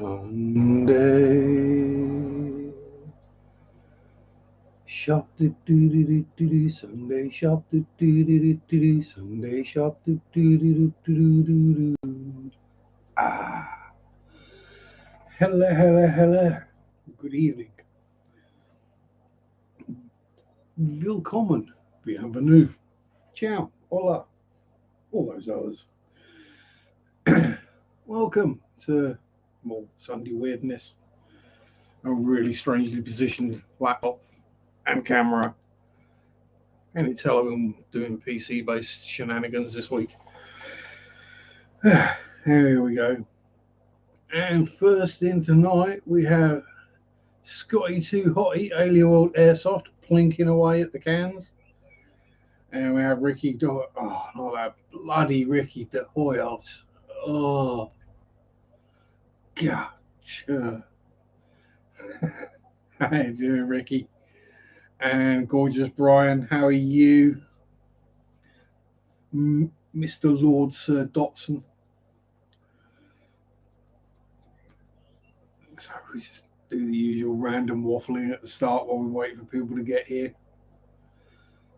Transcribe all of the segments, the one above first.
Sunday. Shop do do do do do do Sunday shop do do do do do Sunday shop do do do do do do. Ah, hello, hello, hello. Good evening. Willkommen. Bienvenue. Ciao. Hola. All those others. Welcome to more Sunday weirdness. A really strangely positioned laptop and camera. And it's I'm doing PC based shenanigans this week. Here we go. And first in tonight we have Scotty 2 Hottie Alien World Airsoft plinking away at the cans. And we have Ricky not that bloody Ricky de Hoyos. Oh, gotcha. How you doing, Ricky? And gorgeous Brian, how are you? Mr. Lord Sir Dotson. So we just do the usual random waffling at the start while we wait for people to get here.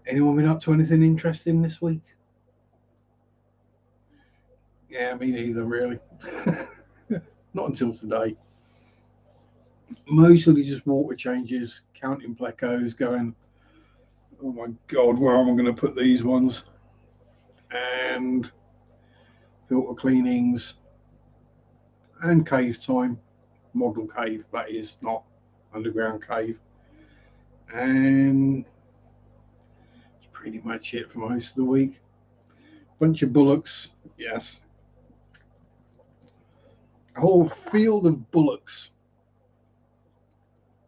Anyone been up to anything interesting this week? Yeah, me neither, really. Not until today. Mostly just water changes, counting plecos, going, oh my god, where am I going to put these ones? And filter cleanings and cave time. Model cave, that is, not underground cave. And that's pretty much it for most of the week. Bunch of bullocks, yes. A whole field of bullocks.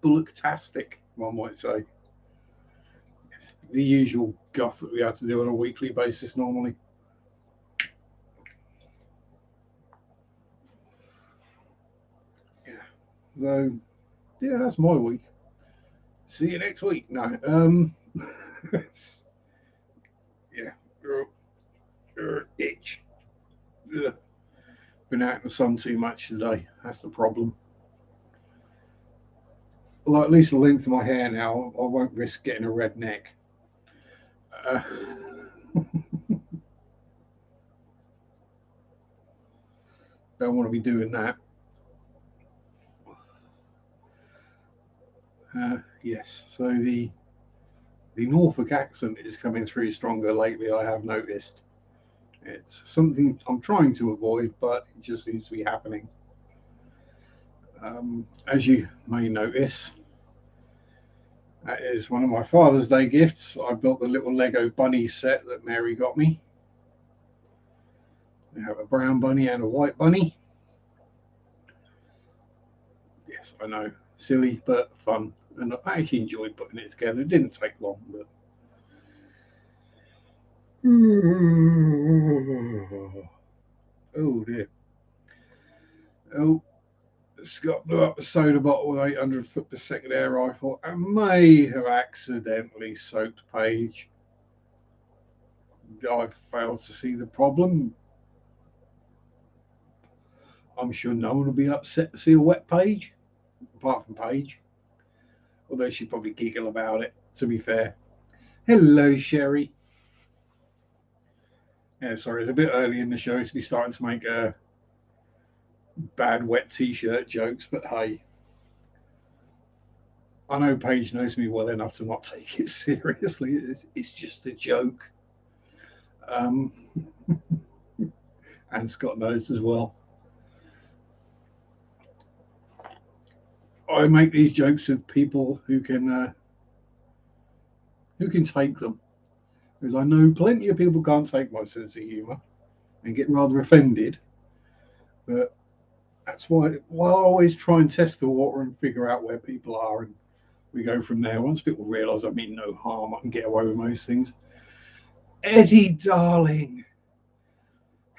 Bullocktastic, one might say. Yes. The usual guff that we have to do on a weekly basis normally. Yeah. So, yeah, that's my week. See you next week. No, yeah, itch. Ugh. Been out in the sun too much today. That's the problem. Well, at least the length of my hair now, I won't risk getting a red neck. Uh, don't want to be doing that. Yes, so the Norfolk accent is coming through stronger lately. I have noticed. It's something I'm trying to avoid, but it just seems to be happening. As you may notice, that is one of my Father's Day gifts. I built the little Lego bunny set that Mary got me. We have a brown bunny and a white bunny. Yes, I know, silly but fun, and I actually enjoyed putting it together. It didn't take long, but oh dear. Oh, Scott blew up a soda bottle with 800 foot per second air rifle and may have accidentally soaked Paige. I failed to see the problem. I'm sure no one will be upset to see a wet Paige, apart from Paige. Although she'd probably giggle about it, to be fair. Hello, Sherry. Yeah, sorry, it's a bit early in the show to be starting to make bad wet t-shirt jokes, but hey, I know Paige knows me well enough to not take it seriously. It's just a joke. Um, and Scott knows as well. I make these jokes with people who can take them, because I know plenty of people can't take my sense of humour and get rather offended. But that's why I always try and test the water and figure out where people are, and we go from there. Once people realise I mean no harm, I can get away with most things. Eddie, darling.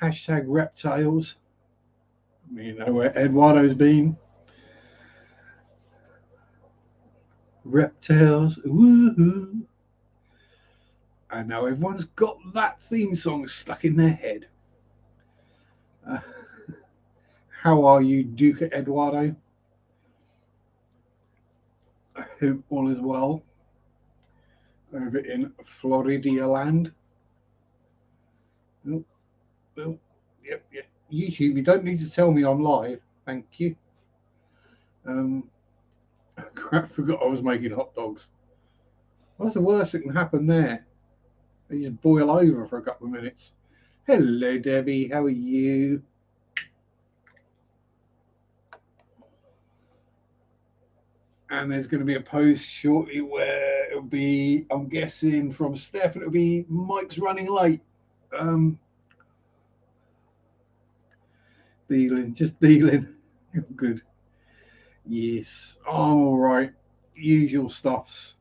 Hashtag reptiles. You know where Eduardo's been. Reptiles. Woohoo. I know everyone's got that theme song stuck in their head. How are you, Duke Eduardo? I hope all is well over in Florida land. Oh, oh, yep, yep. YouTube, you don't need to tell me I'm live. Thank you. Crap, forgot I was making hot dogs. What's the worst that can happen there? They just boil over for a couple of minutes. Hello, Debbie. How are you? And there's going to be a post shortly where it'll be, I'm guessing from Steph, it'll be Mike's running late. Dealing, just dealing. Good. Yes, I'm all right. Usual stuffs.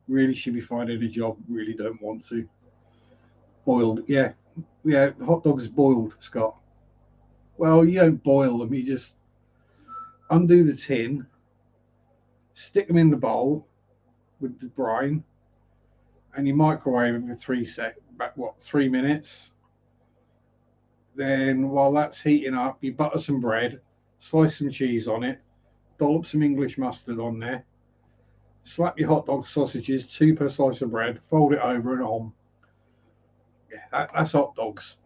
Really should be finding a job. Really don't want to. Boiled, yeah, yeah. Hot dogs boiled, Scott. Well, you don't boil them. You just undo the tin, stick them in the bowl with the brine, and you microwave them for 3 minutes. Then while that's heating up, you butter some bread, slice some cheese on it, dollop some English mustard on there, slap your hot dog sausages, two per slice of bread, fold it over and on. Yeah, that's hot dogs.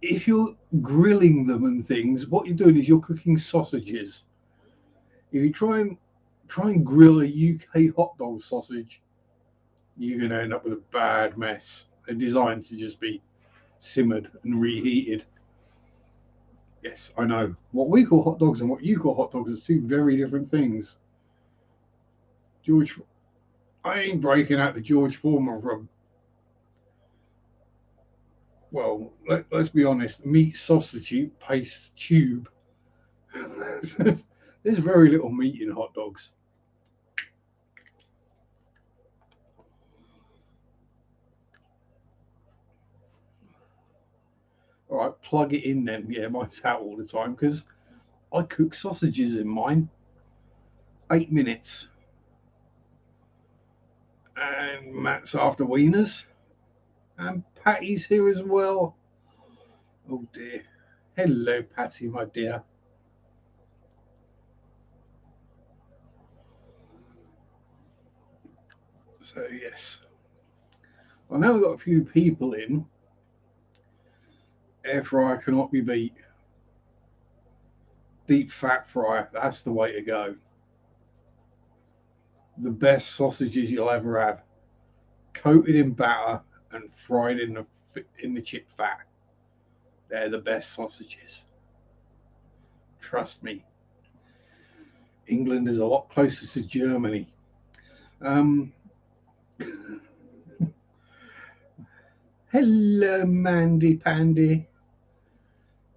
If you're grilling them and things, what you're doing is you're cooking sausages. If you try and grill a UK hot dog sausage, you're going to end up with a bad mess. They're designed to just be simmered and reheated. Yes, I know. What we call hot dogs and what you call hot dogs is two very different things. George, I ain't breaking out the George Foreman from. Well, let's be honest. Meat sausage paste tube. There's very little meat in hot dogs. All right, plug it in then. Yeah, mine's out all the time because I cook sausages in mine. 8 minutes. And Matt's after wieners. And Patty's here as well. Oh dear. Hello, Patty, my dear. So, yes. Well, now we've got a few people in. Air fryer cannot be beat. Deep fat fryer, that's the way to go. The best sausages you'll ever have. Coated in batter and fried in the chip fat. They're the best sausages. Trust me. England is a lot closer to Germany. Um, Hello, Mandy Pandy.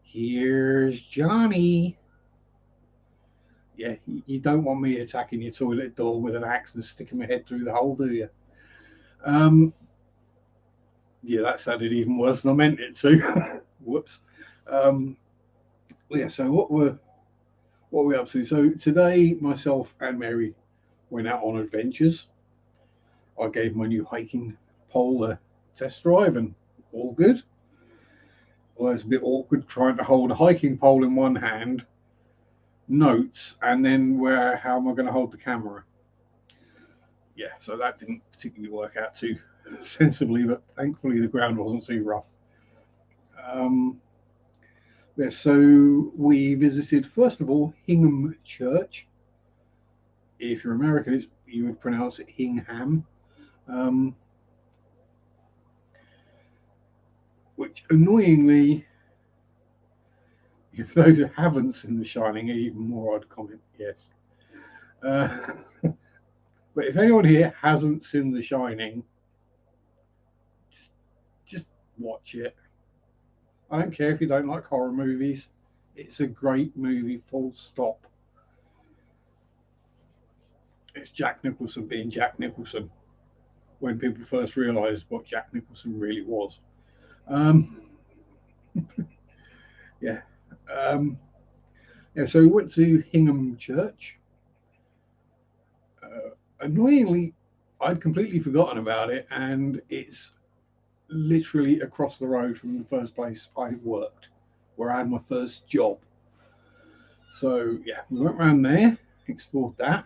Here's Johnny. Yeah, you don't want me attacking your toilet door with an axe and sticking my head through the hole, do you? Yeah, that sounded even worse than I meant it to. Whoops. Yeah, so what are we up to? So today, myself and Mary went out on adventures. I gave my new hiking pole a test drive, and all good. Well, it's a bit awkward trying to hold a hiking pole in one hand, notes, and then how am I going to hold the camera? Yeah, so that didn't particularly work out too sensibly, but thankfully the ground wasn't too rough. Yeah, so we visited, first of all, Hingham Church. If you're American, you would pronounce it Hingham. Which annoyingly, if those who haven't seen The Shining, even more odd comment, yes. But if anyone here hasn't seen The Shining, just watch it. I don't care if you don't like horror movies. It's a great movie, full stop. It's Jack Nicholson being Jack Nicholson when people first realised what Jack Nicholson really was. Um, yeah. Yeah, so we went to Hingham Church. Annoyingly, I'd completely forgotten about it, and it's literally across the road from the first place I worked, where I had my first job. So yeah, we went around there, explored that.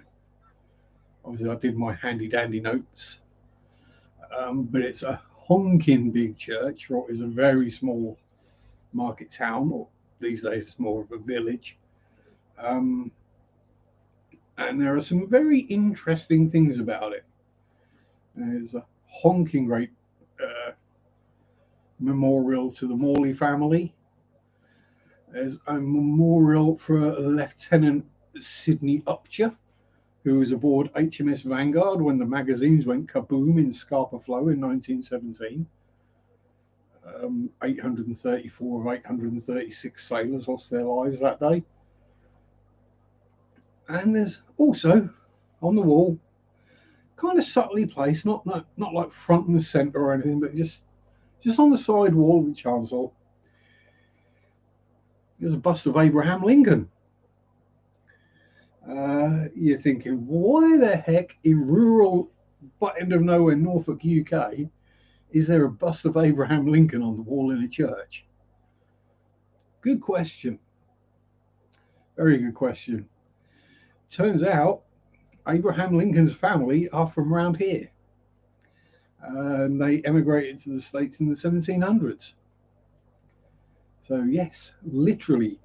Obviously, I did my handy dandy notes, but it's a honking big church for what is a very small market town, or these days it's more of a village. Um, and there are some very interesting things about it. There's a honking great uh, memorial to the Morley family. There's a memorial for Lieutenant Sidney Upcher, who was aboard HMS Vanguard when the magazines went kaboom in Sharpe Flow in 1917. 834 of 836 sailors lost their lives that day. And there's also on the wall, kind of subtly placed, not like front and center or anything, but just on the side wall of the chancel, there's a bust of Abraham Lincoln. You're thinking, why the heck in rural butt end of nowhere, Norfolk, UK, is there a bust of Abraham Lincoln on the wall in a church? Good question. Very good question. Turns out Abraham Lincoln's family are from around here. And they emigrated to the States in the 1700s. So, yes, literally,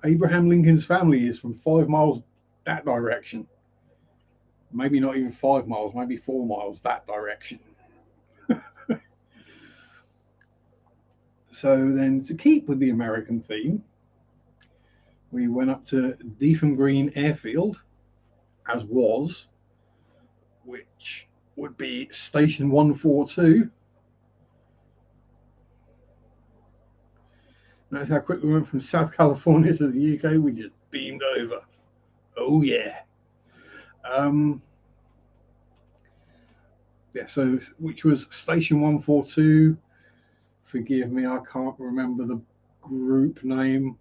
Abraham Lincoln's family is from 5 miles that direction. Maybe not even 5 miles, maybe 4 miles that direction. So then, to keep with the American theme, we went up to Deetham Green Airfield, as was, which would be Station 142. Notice how quick we went from South California to the UK. We just beamed over. Oh yeah. Yeah. So, which was Station 142. Forgive me, I can't remember the group name.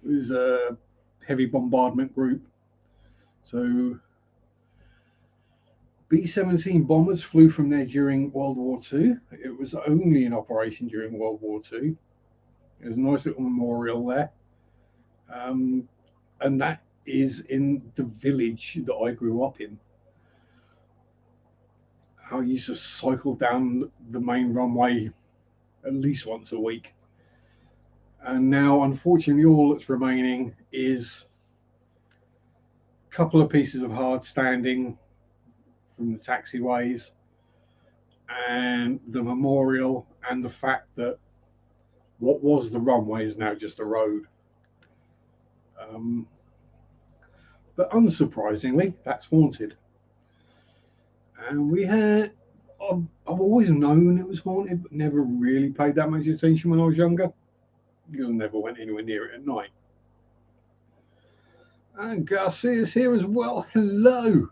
It was a heavy bombardment group. So B-17 bombers flew from there during World War II. It was only in operation during World War II. There's a nice little memorial there. And that is in the village that I grew up in. I used to cycle down the main runway at least once a week. And now, unfortunately, all that's remaining is a couple of pieces of hard standing from the taxiways and the memorial, and the fact that what was the runway is now just a road. But unsurprisingly, that's haunted. And I've always known it was haunted, but never really paid that much attention when I was younger, because I never went anywhere near it at night. And Garcia's here as well. Hello.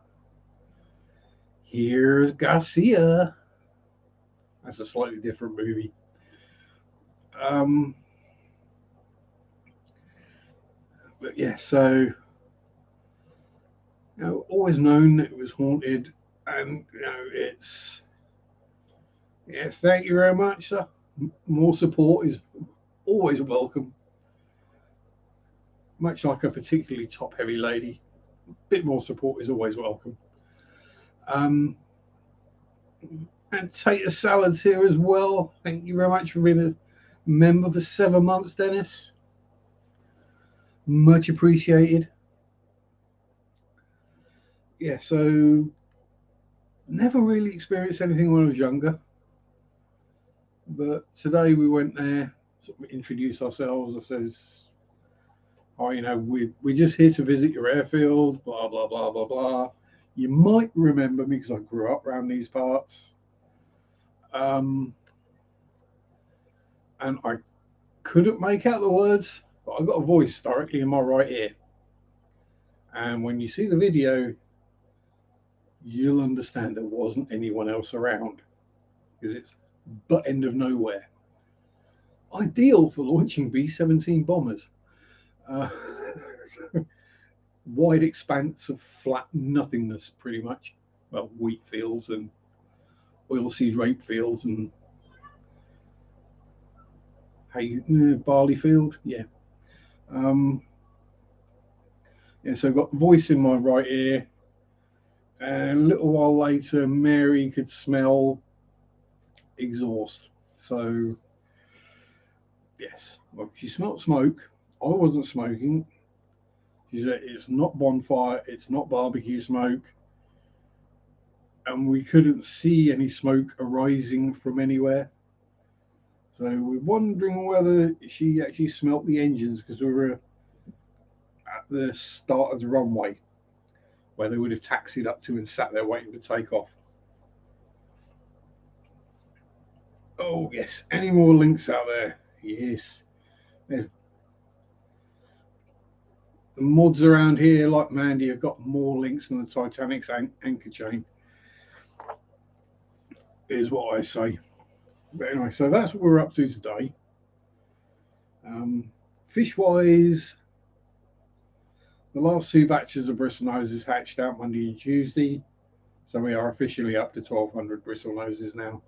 Here's Garcia. That's a slightly different movie. But yeah, so always known that it was haunted, and it's yes, thank you very much, sir. More support is always welcome. Much like a particularly top-heavy lady, a bit more support is always welcome. And tater salads here as well. Thank you very much for being a member for 7 months, Dennis. Much appreciated. Yeah, so never really experienced anything when I was younger. But today we went there, sort of introduced ourselves. I says, oh, we're just here to visit your airfield, blah, blah, blah, blah, blah. You might remember me because I grew up around these parts. And I couldn't make out the words, but I got a voice directly in my right ear. And when you see the video, you'll understand there wasn't anyone else around, because it's butt end of nowhere. Ideal for launching B-17 bombers. Wide expanse of flat nothingness, pretty much. Well, wheat fields and oilseed rape fields and barley field. Yeah. Yeah, so I've got the voice in my right ear, and a little while later, Mary could smell exhaust. So, yes, well, she smelt smoke. I wasn't smoking. She said it's not bonfire, it's not barbecue smoke, and we couldn't see any smoke arising from anywhere. So we're wondering whether she actually smelt the engines because we were at the start of the runway where they would have taxied up to and sat there waiting to take off. Oh, yes. Any more links out there? Yes. There's the mods around here, like Mandy, have got more links than the Titanic's anchor chain, is what I say. But anyway, so that's what we're up to today. Fish-wise, the last two batches of bristle noses hatched out Monday and Tuesday. So we are officially up to 1,200 bristle noses now.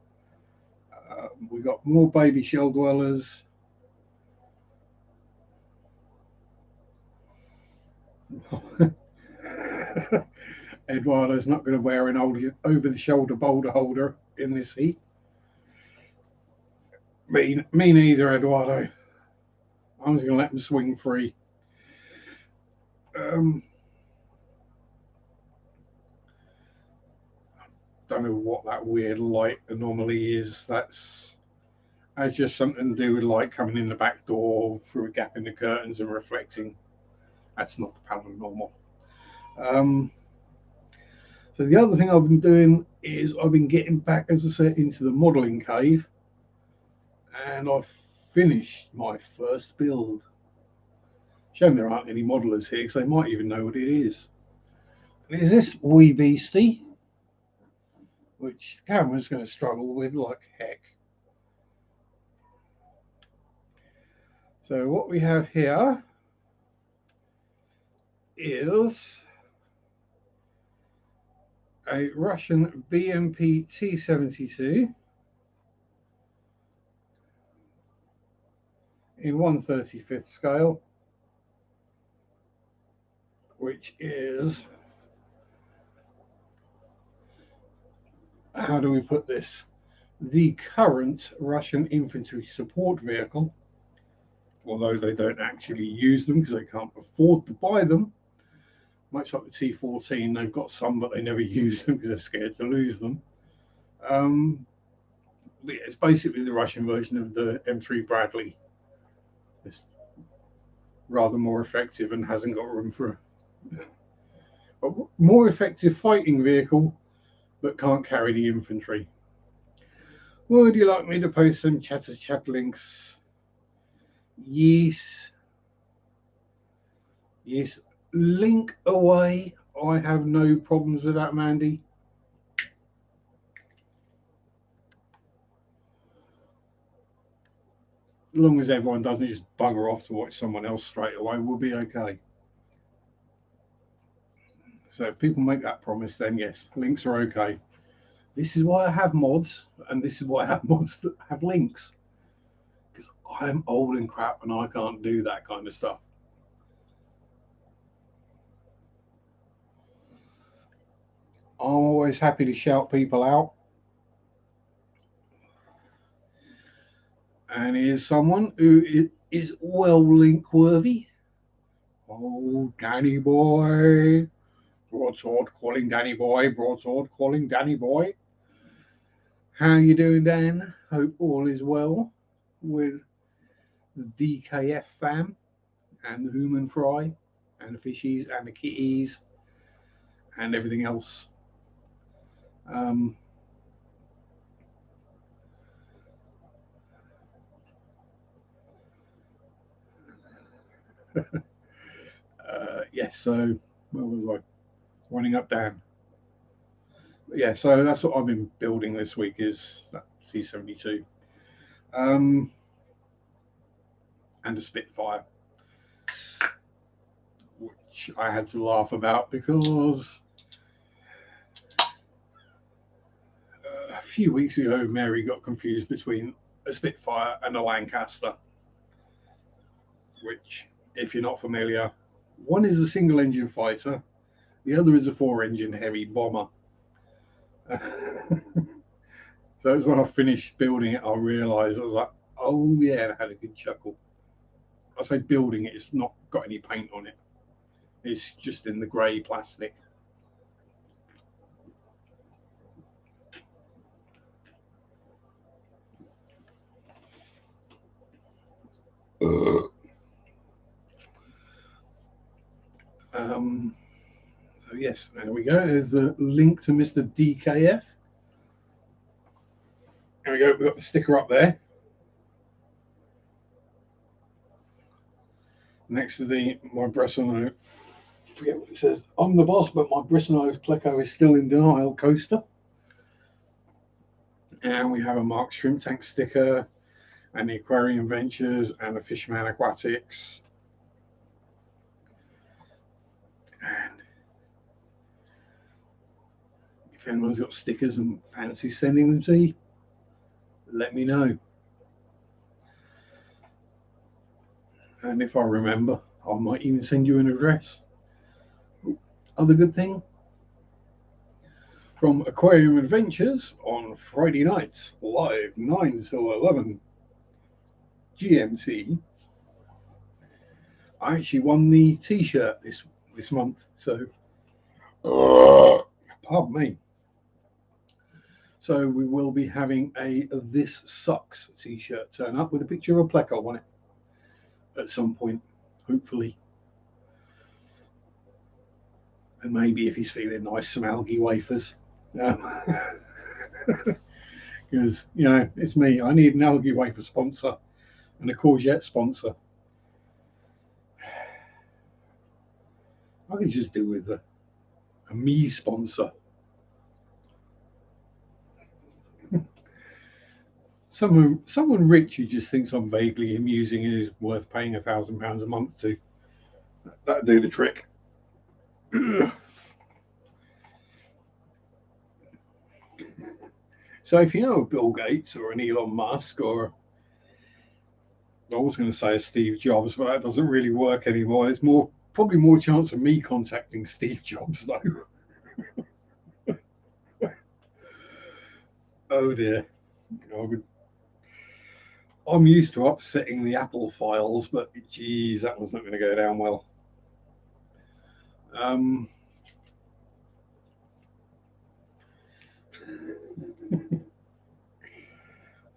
We got more baby shell dwellers. Eduardo's not going to wear an over-the-shoulder boulder holder in this heat. Me neither, Eduardo. I'm just going to let him swing free. Don't know what that weird light anomaly is. That's just something to do with light coming in the back door through a gap in the curtains and reflecting. That's not paranormal. So the other thing I've been doing is I've been getting back, as I said, into the modelling cave, and I've finished my first build. Shame there aren't any modelers here because they might even know what it is. And is this wee beastie, which the camera's going to struggle with like heck. So what we have here is a Russian BMP T-72 in 1/35th scale, which is, how do we put this, the current Russian infantry support vehicle, although they don't actually use them because they can't afford to buy them. Much like the T-14, they've got some, but they never use them because they're scared to lose them. It's basically the Russian version of the M3 Bradley. It's rather more effective and hasn't got room for a more effective fighting vehicle, but can't carry the infantry. Would you like me to post some chat links? Yes. Yes. Link away. I have no problems with that, Mandy. As long as everyone doesn't just bugger off to watch someone else straight away, we'll be okay. So if people make that promise, then yes, links are okay. This is why I have mods, and this is why I have mods that have links. Because I'm old and crap and I can't do that kind of stuff. I'm always happy to shout people out. And here's someone who is well link worthy. Oh, Danny boy. Broadsword calling Danny boy. Broadsword calling Danny boy. How you doing, Dan? Hope all is well with the DKF fam and the human fry and the fishies and the kitties and everything else. Yes, so where was I? Running up, down. Yeah, so that's what I've been building this week is that C-72. And a Spitfire, which I had to laugh about because a few weeks ago Mary got confused between a Spitfire and a Lancaster. which, if you're not familiar, one is a single engine fighter, the other is a 4-engine heavy bomber. So it was when I finished building it, I realised, I was like, oh yeah, I had a good chuckle. I say building it, it's not got any paint on it. It's just in the grey plastic. So yes, there we go. There's the link to Mr. DKF. There we go. We've got the sticker up there. Next to my Bresson, I forget what it says. I'm the boss, but my Bresson Pleco is still in denial coaster. And we have a Mark Shrimp Tank sticker, and the Aquarium Ventures, and the Fishman Aquatics. And if anyone's got stickers and fancy sending them to you, let me know. And if I remember, I might even send you an address. Other good thing, from Aquarium Adventures on Friday nights, live 9 till 11 GMT. I actually won the T-shirt this month, so pardon me. So we will be having a This Sucks T-shirt turn up with a picture of a Pleco on it at some point, hopefully. And maybe if he's feeling nice, some algae wafers. Because, you know, it's me. I need an algae wafer sponsor and a courgette sponsor. I could just do with a me sponsor. Someone rich who just thinks I'm vaguely amusing and is worth paying £1,000 a month to. That'd do the trick. So if you know Bill Gates or an Elon Musk, or I was going to say a Steve Jobs, but that doesn't really work anymore. There's probably more chance of me contacting Steve Jobs though. Oh dear. I'm used to upsetting the Apple files, but geez, that one's not going to go down well.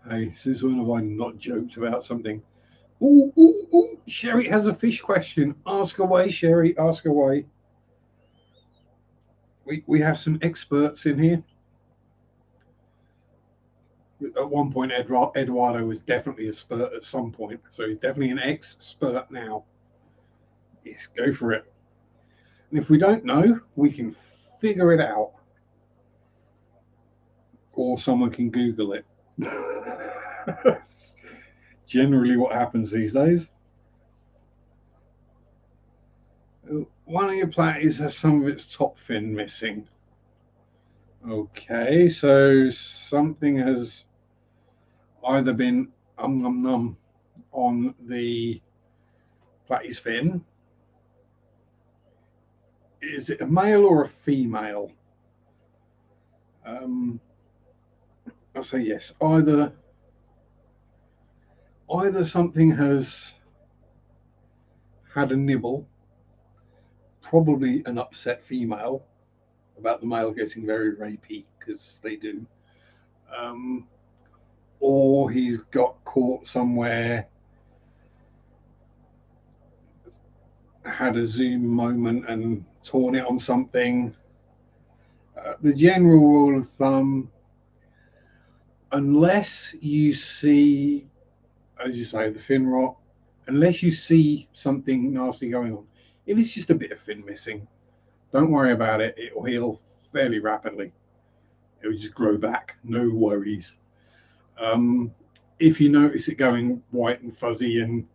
Hey, since when have I not joked about something? Ooh, Sherry has a fish question. Ask away, Sherry, ask away. We have some experts in here. At one point, Eduardo was definitely a spurt at some point, so he's definitely an expert now. Yes, go for it. And if we don't know, we can figure it out. Or someone can Google it. Generally what happens these days. One of your platies has some of its top fin missing. Okay, so something has either been on the platy's fin. Is it a male or a female? I'll say yes. Either something has had a nibble, probably an upset female, about the male getting very rapey, because they do. Or he's got caught somewhere, had a zoom moment and torn it on something. The general rule of thumb, unless you see, as you say, the fin rot, unless you see something nasty going on, if it's just a bit of fin missing, don't worry about it. It will heal fairly rapidly. It will just grow back. No worries. If you notice it going white and fuzzy and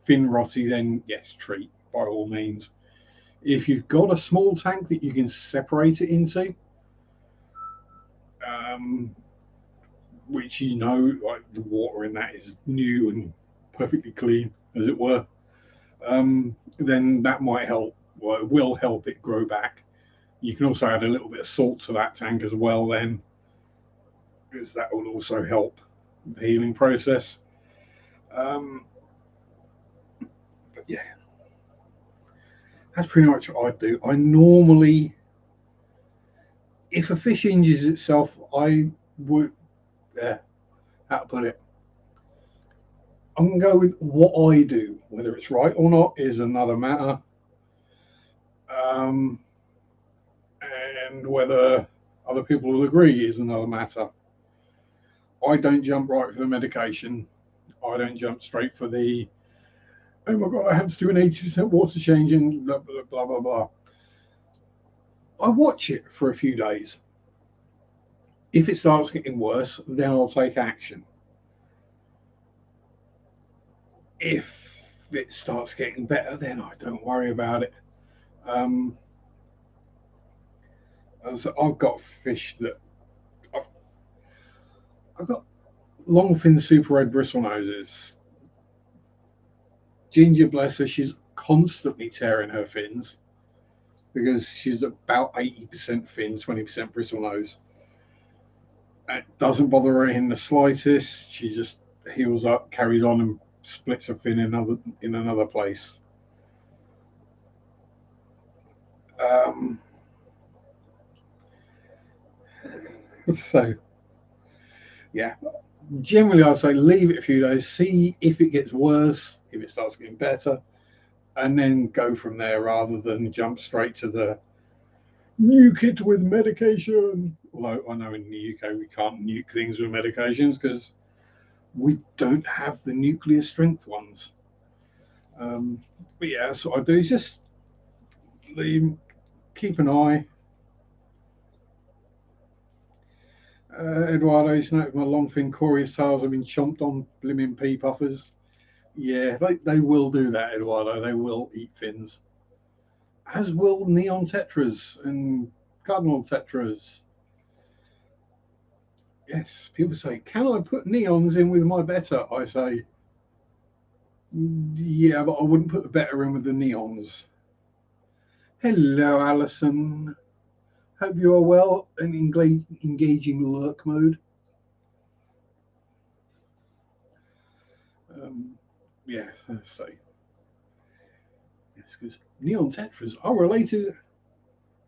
fin rotty, then yes, treat by all means. If you've got a small tank that you can separate it into, which you know, like the water in that is new and perfectly clean, as it were, then that might help. Well, it will help it grow back. You can also add a little bit of salt to that tank as well, then, because that will also help the healing process. But yeah, that's pretty much what I do. I normally, if a fish injures itself, I would, yeah, how to put it, I'm going to go with what I do. Whether it's right or not is another matter. Um, and whether other people will agree is another matter. I don't jump right for the medication. I don't jump straight for the, oh my God, I have to do an 80% water change and blah, blah, blah, blah, blah. I watch it for a few days. If it starts getting worse, then I'll take action. If it starts getting better, then I don't worry about it. Um, so I've got fish that I've, I've got longfin super red bristle noses. Ginger, bless her, she's constantly tearing her fins because she's about 80% fin, 20% bristle nose. It doesn't bother her in the slightest. She just heals up, carries on, and splits a fin in another place. Um, so yeah, generally I'd say leave it a few days, see if it gets worse, if it starts getting better, and then go from there rather than jump straight to the nuke it with medication. Although I know in the UK we can't nuke things with medications because we don't have the nuclear strength ones. But yeah, that's what I do. Is just leave, keep an eye. Eduardo, you know, my longfin corius tails have been chomped on blimmin' pea puffers. Yeah, they will do that, Eduardo. They will eat fins. As will neon tetras and cardinal tetras. Yes, people say, can I put neons in with my betta? I say, yeah, but I wouldn't put the betta in with the neons. Hello, Alison. Hope you are well and engaging lurk mode. Um, yeah, so yes, because neon tetras are related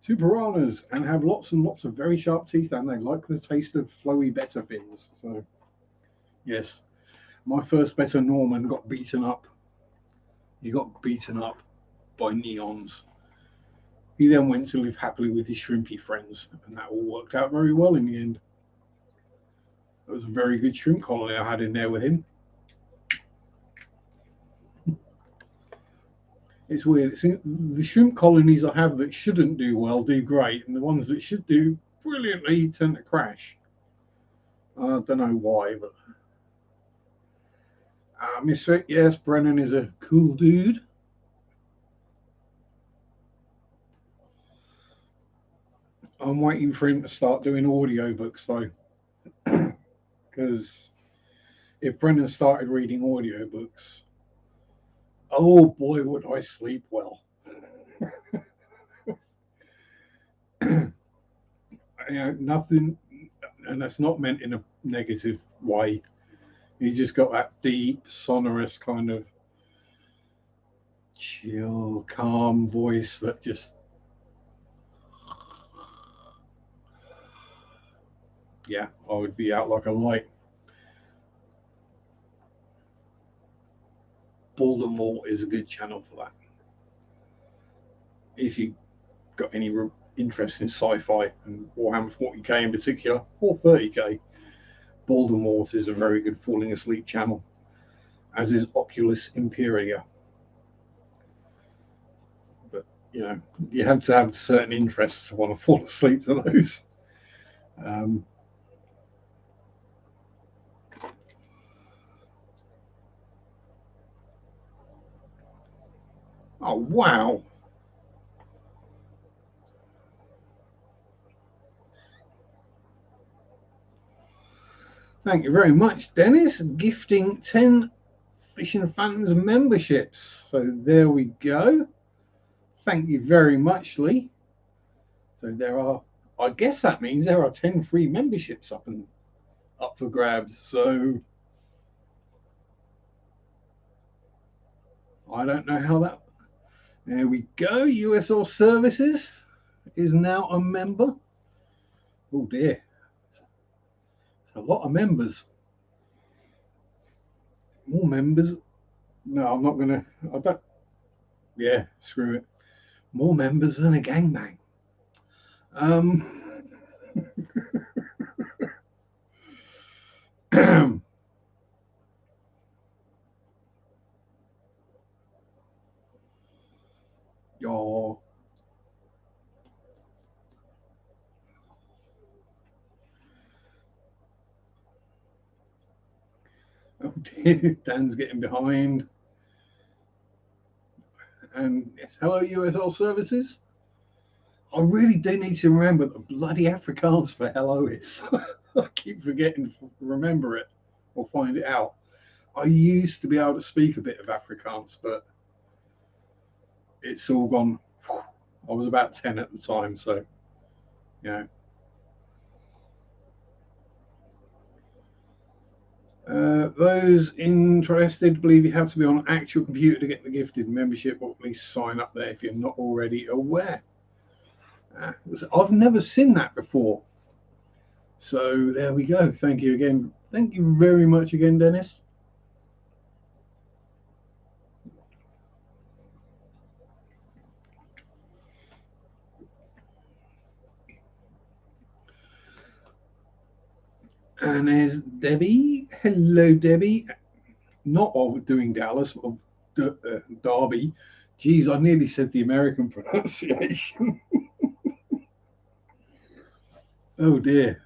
to piranhas and have lots and lots of very sharp teeth, and they like the taste of flowy betta fins. So yes, my first betta Norman got beaten up. He got beaten up by neons. He then went to live happily with his shrimpy friends, and that all worked out very well in the end. It was a very good shrimp colony I had in there with him. It's weird. It's the shrimp colonies I have that shouldn't do well do great, and the ones that should do brilliantly tend to crash. I don't know why, but Misfit, yes, Brennan is a cool dude. I'm waiting for him to start doing audiobooks though, because if Brennan started reading audiobooks, oh boy, would I sleep well. You know, nothing, and that's not meant in a negative way. He just got that deep, sonorous kind of chill, calm voice that just, yeah, I would be out like a light. Baltimore is a good channel for that. If you got any interest in sci-fi and Warhammer 40k in particular, or 30k, Baltimore is a very good falling asleep channel, as is Oculus Imperia. But you know, you have to have certain interests to want to fall asleep to those. Um, oh wow! Thank you very much, Dennis. Gifting 10 Fishing Fans memberships. So there we go. Thank you very much, Lee. So there are, I guess that means there are 10 free memberships up for grabs. So I don't know how that. There we go. USL Services is now a member. Oh dear, it's a lot of members. More members. No, I'm not gonna. I don't. Yeah, screw it. More members than a gangbang. Oh, oh dear, Dan's getting behind. And yes, hello USL Services. I really do need to remember the bloody Afrikaans for hello is. I keep forgetting to remember it or find it out. I used to be able to speak a bit of Afrikaans, but it's all gone. I was about 10 at the time, so you know. Those interested believe you have to be on an actual computer to get the gifted membership, or at least sign up there if you're not already aware. I've never seen that before. So there we go. Thank you again. Thank you very much again, Dennis. And there's Debbie. Hello, Debbie. Not of doing Dallas, of Derby. Geez, I nearly said the American pronunciation. Oh dear.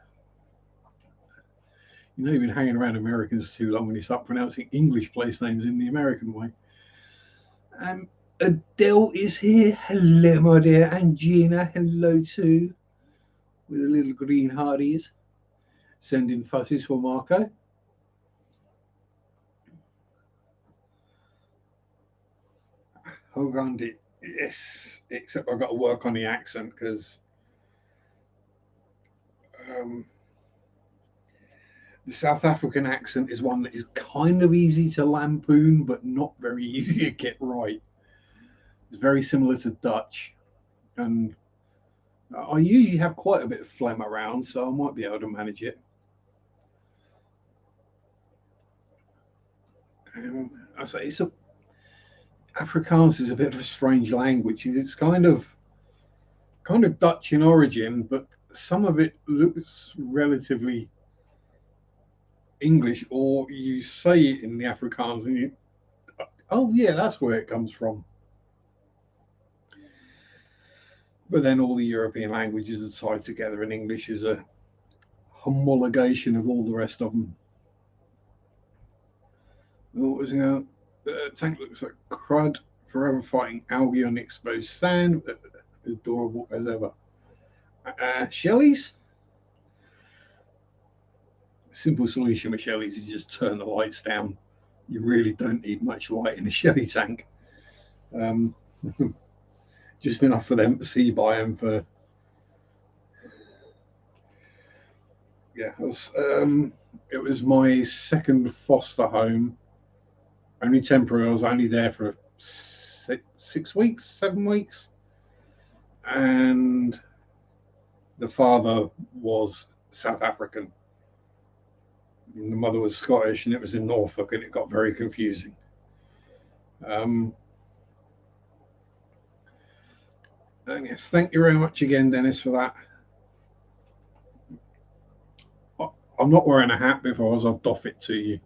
You know, you've been hanging around Americans too long when you start pronouncing English place names in the American way. Adele is here. Hello, my dear. And Gina, hello too. With the little green hearties. Sending fuzzies for Marco. Hold on, yes. Except I've got to work on the accent because the South African accent is one that is kind of easy to lampoon, but not very easy to get right. It's very similar to Dutch, and I usually have quite a bit of phlegm around, so I might be able to manage it. I say Afrikaans is a bit of a strange language. It's kind of Dutch in origin, but some of it looks relatively English, or you say it in the Afrikaans and you, oh yeah, that's where it comes from. But then all the European languages are tied together, and English is a homologation of all the rest of them. Tank looks like crud, forever fighting algae on the exposed sand. Adorable as ever. Shelley's? Simple solution with Shelley's is just turn the lights down. You really don't need much light in a Shelley tank. Just enough for them to see by them for. Yeah, it was my second foster home. Only temporary. I was only there for 6 weeks, 7 weeks, and the father was South African, and the mother was Scottish, and it was in Norfolk, and it got very confusing. And yes, thank you very much again, Dennis, for that. I'm not wearing a hat. If I was, I'd doff it to you.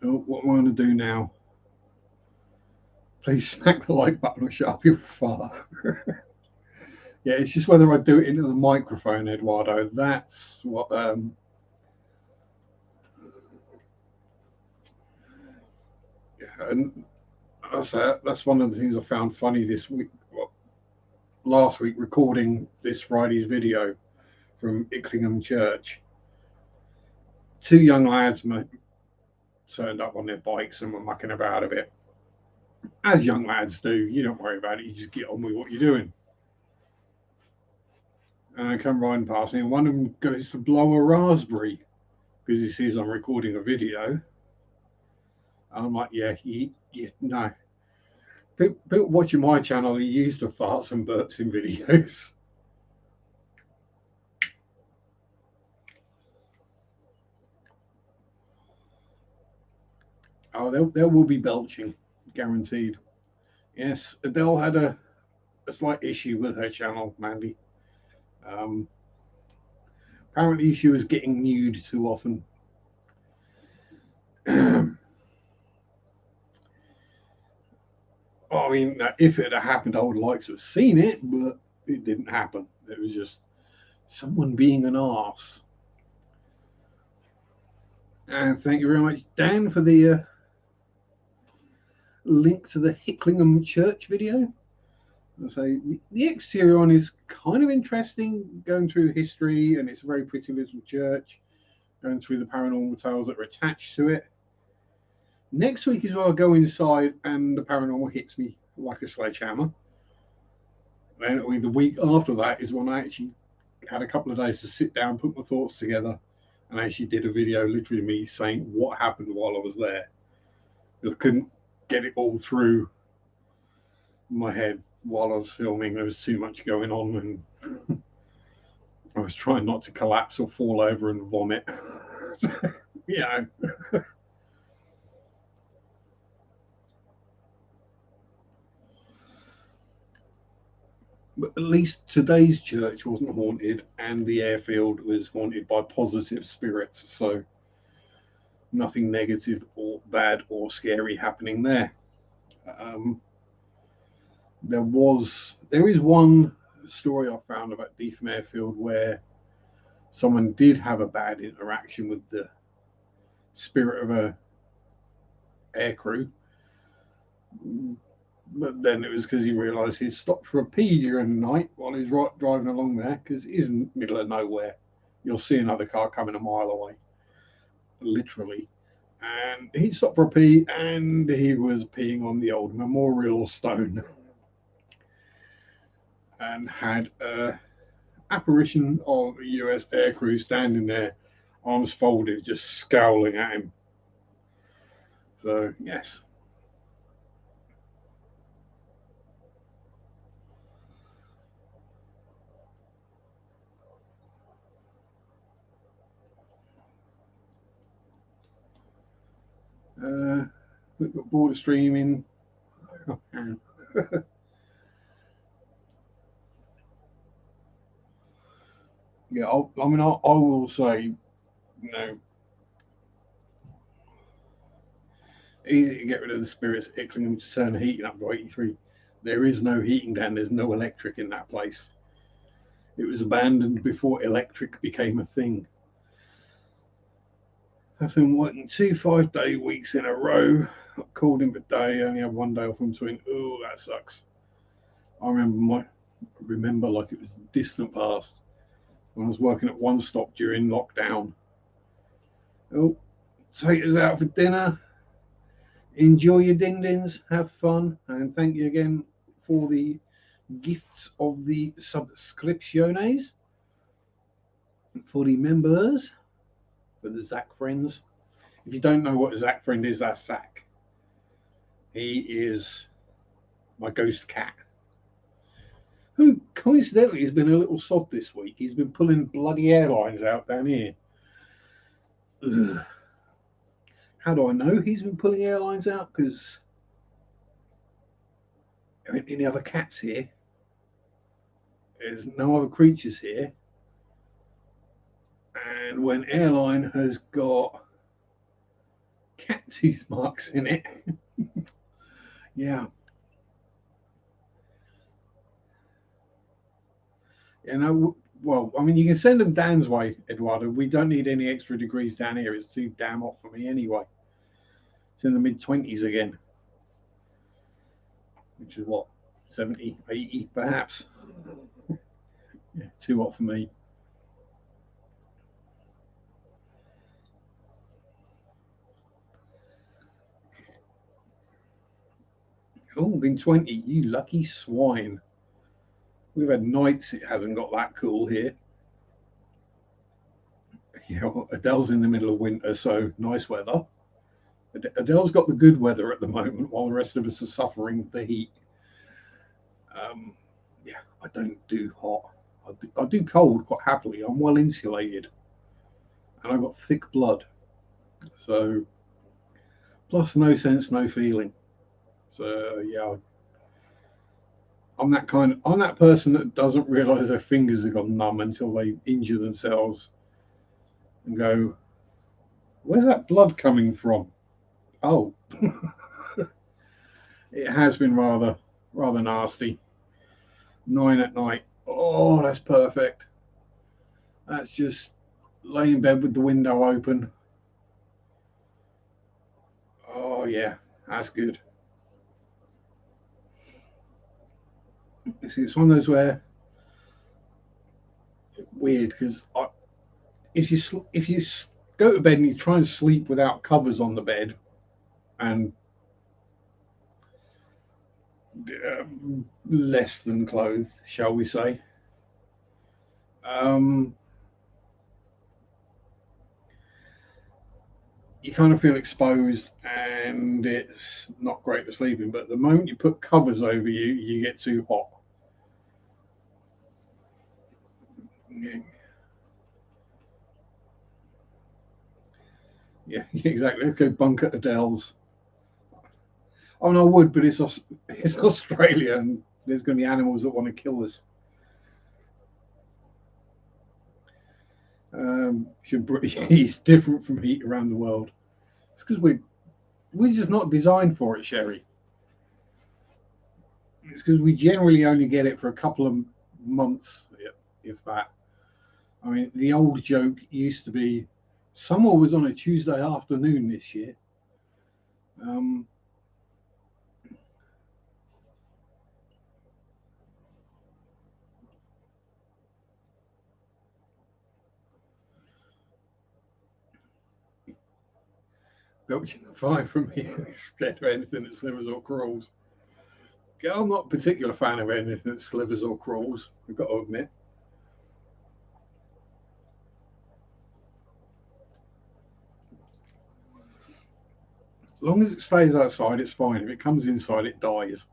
Oh, what am I going to do now? Please smack the like button or shut up your father. Yeah, it's just whether I do it into the microphone, Eduardo. That's what. Yeah, and that's one of the things I found funny this week. Well, last week, recording this Friday's video from Icklington Church. Two young lads, turned up on their bikes and were mucking about a bit. As young lads do, you don't worry about it, you just get on with what you're doing. And they come riding past me, and one of them goes to blow a raspberry because he sees I'm recording a video. I'm like, yeah, no. People watching my channel are used to farts and burps in videos. Oh, there will be belching, guaranteed. Yes, Adele had a slight issue with her channel, Mandy. Apparently, she was getting nude too often. I mean, if it had happened, I would like to have seen it, but it didn't happen. It was just someone being an arse. And thank you very much, Dan, for the link to the Hicklingham Church video. So the exterior one is kind of interesting, going through history, and it's a very pretty little church, going through the paranormal tales that are attached to it. Next week is where I'll go inside and the paranormal hits me like a sledgehammer. And the week after that is when I actually had a couple of days to sit down, put my thoughts together, and actually did a video literally me saying what happened while I was there. I couldn't get it all through my head while I was filming. There was too much going on, and I was trying not to collapse or fall over and vomit. You know. But at least today's church wasn't haunted, and the airfield was haunted by positive spirits. So nothing negative or bad or scary happening there. There is one story I found about Deetham Airfield where someone did have a bad interaction with the spirit of a aircrew, but then it was because he realised he'd stopped for a pee during the night while he was driving along there, because it isn't middle of nowhere. You'll see another car coming a mile away, literally. And he stopped for a pee, and he was peeing on the old memorial stone, and had a apparition of a US aircrew standing there, arms folded, just scowling at him. So yes. We've got border streaming. Yeah, I will say, you know, easy to get rid of the spirits at Icklingham to turn the heating up to 83. There is no heating down. There's no electric in that place. It was abandoned before electric became a thing. I've been working 2 5-day weeks in a row. I called in per day. Only have 1 day off in between. Oh, that sucks. I remember like it was distant past when I was working at One Stop during lockdown. Oh, take us out for dinner. Enjoy your ding-dings, have fun, and thank you again for the gifts of the subscriptiones, for the members, for the Zach friends. If you don't know what a Zach friend is, that's Zach. He is my ghost cat, who coincidentally has been a little sod this week. He's been pulling bloody airlines out down here. Ugh. How do I know he's been pulling airlines out? Because any other cats here? There's no other creatures here. And when airline has got cat tooth marks in it, yeah. You know, well, I mean, you can send them Dan's way, Eduardo. We don't need any extra degrees down here. It's too damn hot for me anyway. It's in the mid-20s again, which is what, 70, 80 perhaps. Yeah, too hot for me. -20. You lucky swine. We've had nights it hasn't got that cool here. You know, Adele's in the middle of winter, so nice weather. Adele's got the good weather at the moment, while the rest of us are suffering the heat. Yeah, I don't do hot. I do cold quite happily. I'm well insulated, and I've got thick blood. So, plus no sense, no feeling. So yeah, I'm that person that doesn't realise their fingers have gone numb until they injure themselves and go, "Where's that blood coming from?" Oh, it has been rather nasty. 9 at night. Oh, that's perfect. That's just lay in bed with the window open. Oh yeah, that's good. It's one of those where weird because if you go to bed and you try and sleep without covers on the bed and less than clothed, shall we say, um, you kind of feel exposed and it's not great for sleeping. But the moment you put covers over you, you get too hot. Yeah, exactly. Let's go bunker Adele's. Oh, no, I would, but it's Australia, and there's going to be animals that want to kill us. He's different from heat around the world. It's because we're just not designed for it, Sherry. It's because we generally only get it for a couple of months, if that. I mean, the old joke used to be, summer was on a Tuesday afternoon this year. Um, but you can find from me, scared of anything that slivers or crawls. I'm not a particular fan of anything that slivers or crawls, I've got to admit. As long as it stays outside, it's fine. If it comes inside, it dies.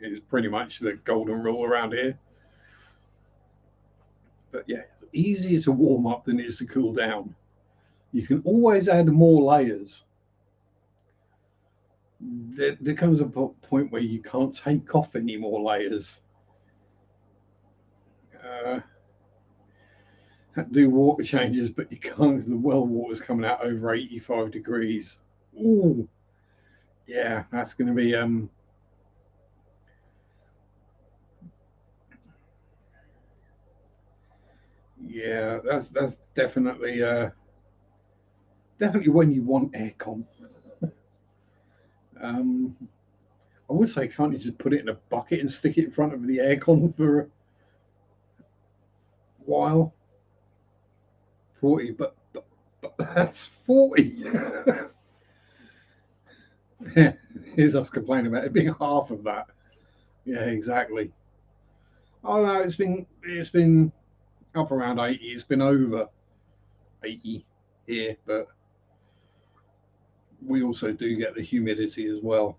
It's pretty much the golden rule around here. But yeah, it's easier to warm up than it is to cool down. You can always add more layers. There comes a point where you can't take off any more layers. Uh, do water changes, but you can't because the well water's coming out over 85 degrees. Ooh, yeah, that's going to be yeah, that's definitely when you want aircon. Um, I would say, can't you just put it in a bucket and stick it in front of the aircon for a while? 40, but that's 40. Here's us complaining about it being half of that. Yeah, exactly. Oh no, it's been up around 80. It's been over 80 here, but we also do get the humidity as well.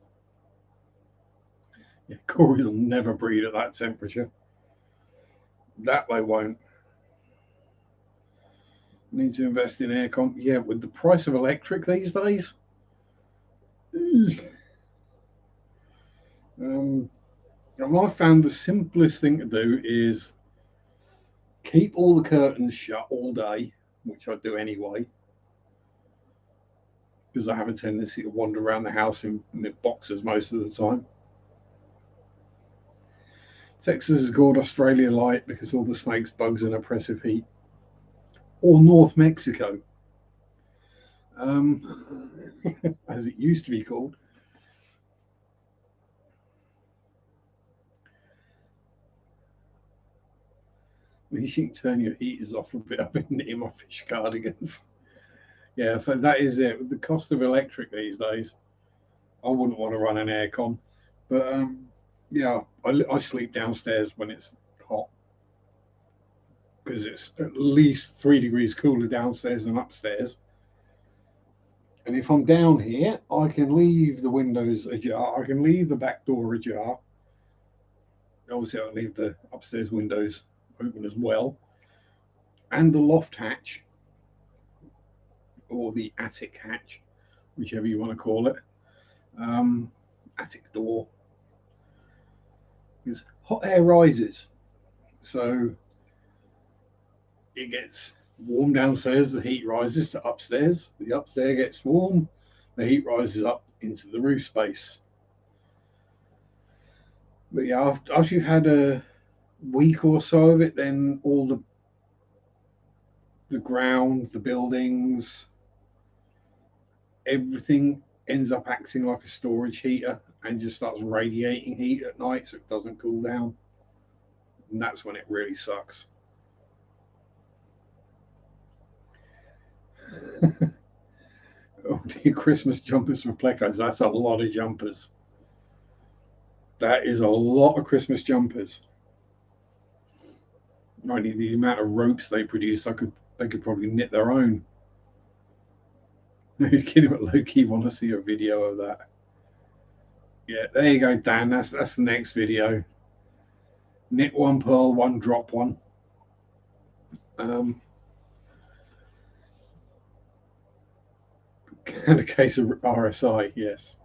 Yeah, Corey will never breed at that temperature. That they won't. Need to invest in aircon. Yeah, with the price of electric these days. Um, and I found the simplest thing to do is keep all the curtains shut all day, which I do anyway, because I have a tendency to wander around the house in boxers most of the time. Texas is called Australia Light because all the snakes, bugs, and oppressive heat. Or North Mexico, as it used to be called. You can turn your heaters off a bit. I've been knitting my fish cardigans. Yeah, so that is it. With the cost of electric these days, I wouldn't want to run an aircon. But yeah, I sleep downstairs when it's hot because it's at least 3 degrees cooler downstairs than upstairs. And if I'm down here, I can leave the windows ajar. I can leave the back door ajar. Obviously, I'll leave the upstairs windows open as well, and the loft hatch or the attic hatch, whichever you want to call it. Um, Attic door, because hot air rises, so it gets warm downstairs. The heat rises to upstairs. The upstairs gets warm. The heat rises up into the roof space. But yeah, after you've had a week or so of it, then all the ground, the buildings, everything ends up acting like a storage heater and just starts radiating heat at night, so it doesn't cool down. And that's when it really sucks. Oh dear, Christmas jumpers for plecos. That's a lot of jumpers. That is a lot of Christmas jumpers. Only the amount of ropes they produce, they could probably knit their own. You kidding? But low key want to see a video of that. Yeah, there you go, Dan. That's the next video. Knit one, pearl one, drop one. And a case of RSI. Yes,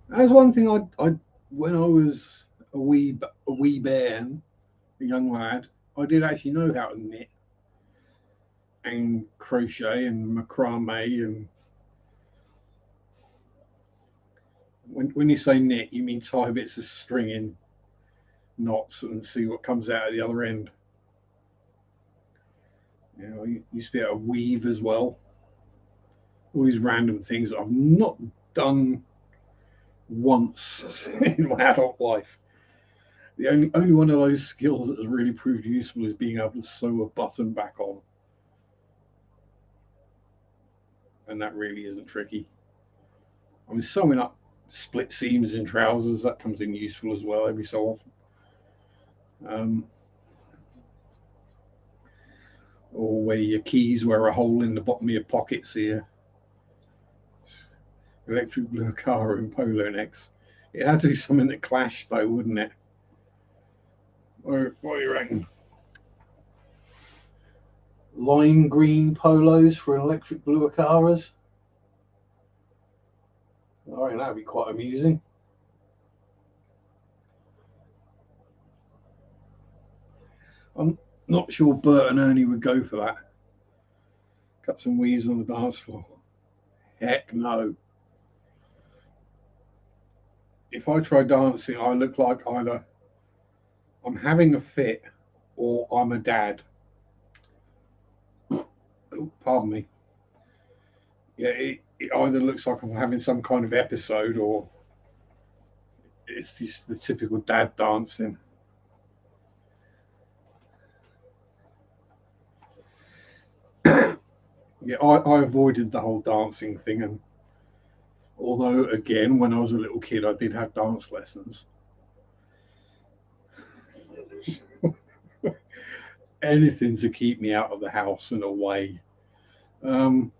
that's one thing. I when I was a wee bear, a young lad, I did actually know how to knit and crochet and macrame. And when you say knit, you mean tie bits of string in knots and see what comes out at the other end. You know, you used to be able to weave as well. All these random things that I've not done once in my adult life. The only one of those skills that has really proved useful is being able to sew a button back on, and that really isn't tricky. I mean, sewing up split seams in trousers, that comes in useful as well every so often. Or where your keys wear a hole in the bottom of your pockets here. Electric blue car and polo necks. It had to be something that clashed, though, wouldn't it? Or what do you reckon? Lime green polos for electric blue Acaras. I reckon that'd be quite amusing. I'm not sure Bert and Ernie would go for that. Cut some weaves on the dance floor. Heck no. If I try dancing, I look like either I'm having a fit or I'm a dad. Oh, pardon me. Yeah, it either looks like I'm having some kind of episode or it's just the typical dad dancing. Yeah, I avoided the whole dancing thing, and although again, when I was a little kid, I did have dance lessons. Anything to keep me out of the house and away. Um,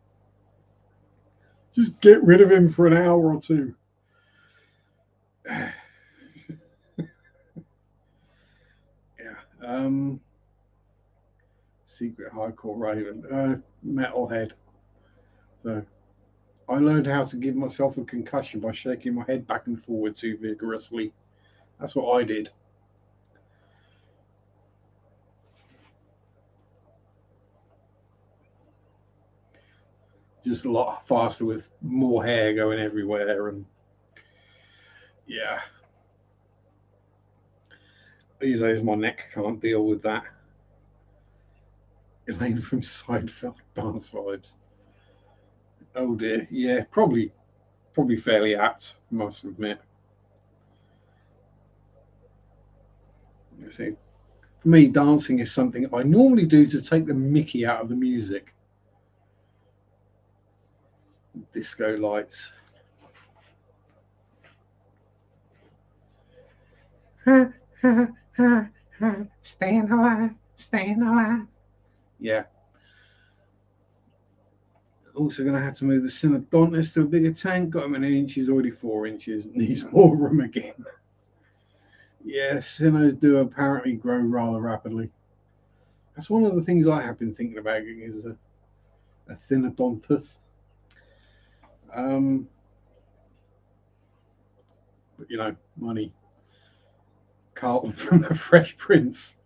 just get rid of him for an hour or two. Yeah. Secret hardcore raven. Metalhead. So I learned how to give myself a concussion by shaking my head back and forward too vigorously. That's what I did. Just a lot faster with more hair going everywhere, and yeah. These days my neck can't deal with that. Elaine from Seinfeld dance vibes. Oh dear, yeah, probably fairly apt, I must admit. You see, for me, dancing is something I normally do to take the mickey out of the music. Disco lights. Staying alive, staying alive. Yeah. Also going to have to move the Synodontis to a bigger tank. Got him in an inch, he's already 4 inches. Needs more room again. Yeah, Synos do apparently grow rather rapidly. That's one of the things I have been thinking about getting is a Synodontis. But you know, money. Carlton from the Fresh Prince.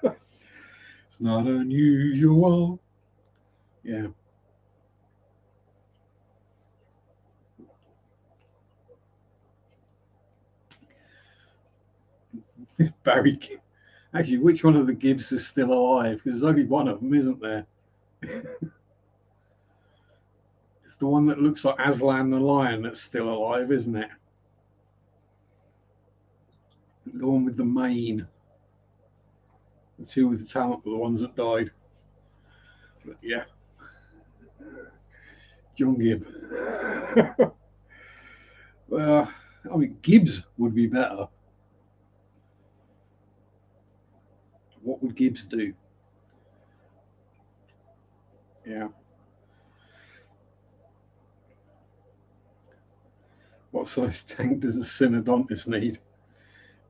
It's not unusual. Yeah. Barry. Actually, which one of the Gibbs is still alive? Because there's only one of them, isn't there? It's the one that looks like Aslan the lion that's still alive, isn't it? The one with the mane. The two with the talent were the ones that died. But yeah. John Gibb. Well, I mean, Gibbs would be better. What would Gibbs do? Yeah. What size tank does a Synodontis need?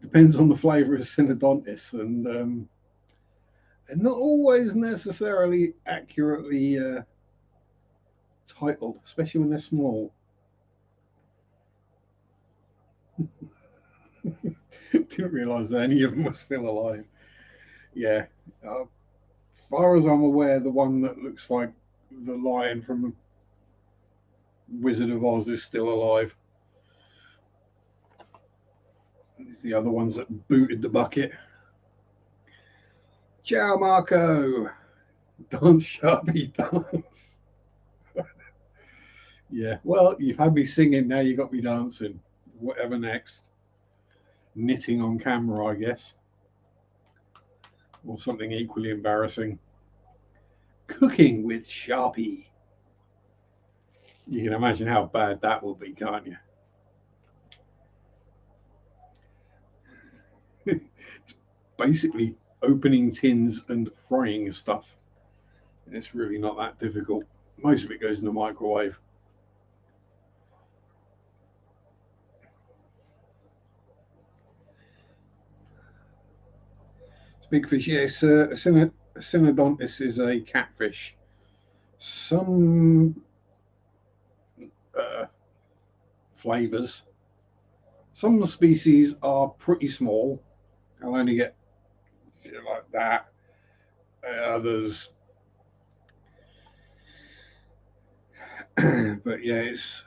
Depends on the flavour of Synodontis, and they're not always necessarily accurately titled, especially when they're small. Didn't realise that any of them were still alive. Yeah. As far as I'm aware, the one that looks like the lion from Wizard of Oz is still alive. The other ones that booted the bucket. Ciao, Marco. Dance, Sharpe, dance. Yeah. Well, you've had me singing, now you got me dancing. Whatever next. Knitting on camera, I guess. Or something equally embarrassing. Cooking with Sharpe. You can imagine how bad that will be, can't you? It's basically opening tins and frying stuff. It's really not that difficult. Most of it goes in the microwave. It's a big fish. Yes, a Synodontis is a catfish. Some flavors. Some species are pretty small. I'll only get like that. Others, but yeah, it's.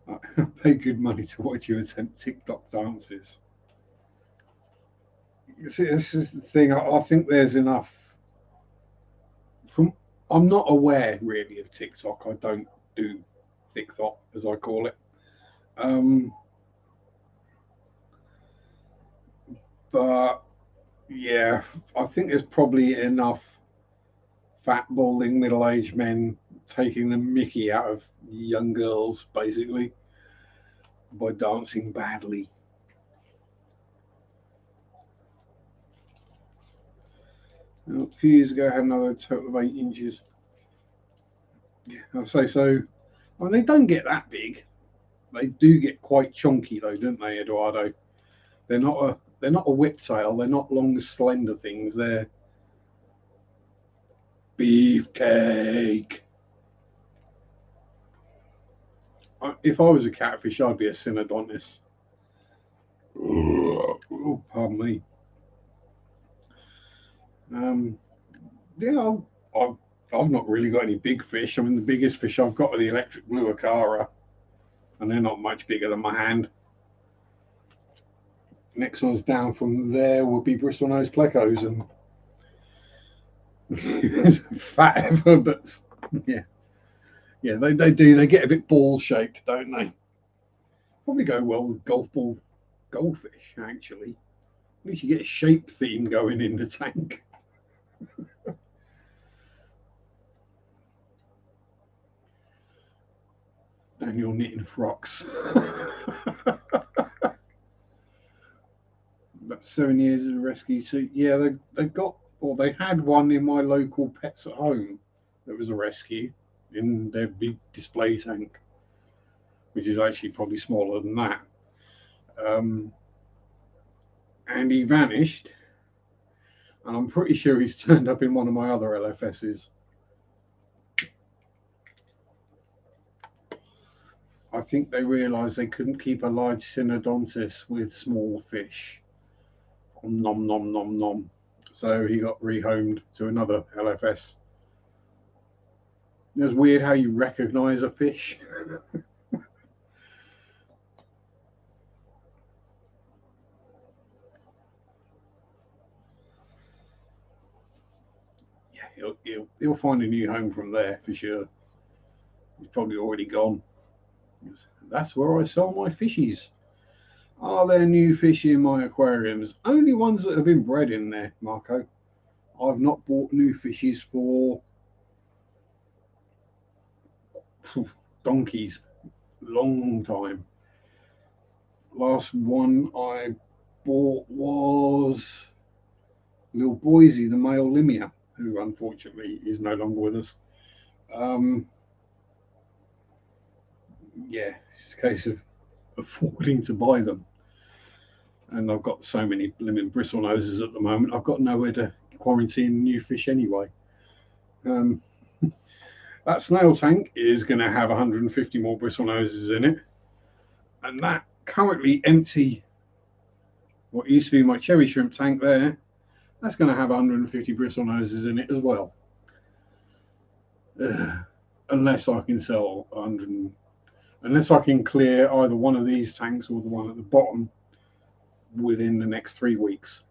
I pay good money to watch you attempt TikTok dances. See, this is the thing. I think there's enough. From I'm not aware really of TikTok. I don't do TikTok as I call it. Um, but yeah, I think there's probably enough fat balding middle-aged men taking the mickey out of young girls basically by dancing badly. A few years ago, I had another total of 8 inches. Yeah, I'll say so. I mean, they don't get that big. They do get quite chunky though, don't they, Eduardo? They're not a whiptail. They're not long, slender things. They're beefcake. If I was a catfish, I'd be a Synodontis. Oh, pardon me. Um, yeah, I've not really got any big fish. I mean, the biggest fish I've got are the electric blue acara, and they're not much bigger than my hand. Next one's down from there would be Bristol nose plecos, and it's fat ever, but yeah, yeah, they do. They get a bit ball shaped, don't they? Probably go well with golf ball goldfish, actually. At least you get a shape theme going in the tank. Daniel knitting frocks. About 7 years of rescue. So yeah, they got, or they had one in my local Pets at Home that was a rescue in their big display tank, which is actually probably smaller than that. Um, and he vanished, and I'm pretty sure he's turned up in one of my other LFSs. I think they realised they couldn't keep a large synodontis with small fish. Nom nom nom nom. So he got rehomed to another LFS. It was weird how you recognise a fish. Yeah, he'll find a new home from there for sure. He's probably already gone. That's where I sell my fishies. Are there new fish in my aquariums? Only ones that have been bred in there, Marco. I've not bought new fishies for donkeys. Long time. Last one I bought was little Boise, the male limia, who unfortunately is no longer with us. Um, yeah, it's a case of affording to buy them. And I've got so many blooming bristle noses at the moment, I've got nowhere to quarantine new fish anyway. Um, that snail tank is going to have 150 more bristle noses in it. And that currently empty, what used to be my cherry shrimp tank there, that's going to have 150 bristle noses in it as well. Unless I can sell 100, unless I can clear either one of these tanks or the one at the bottom within the next 3 weeks.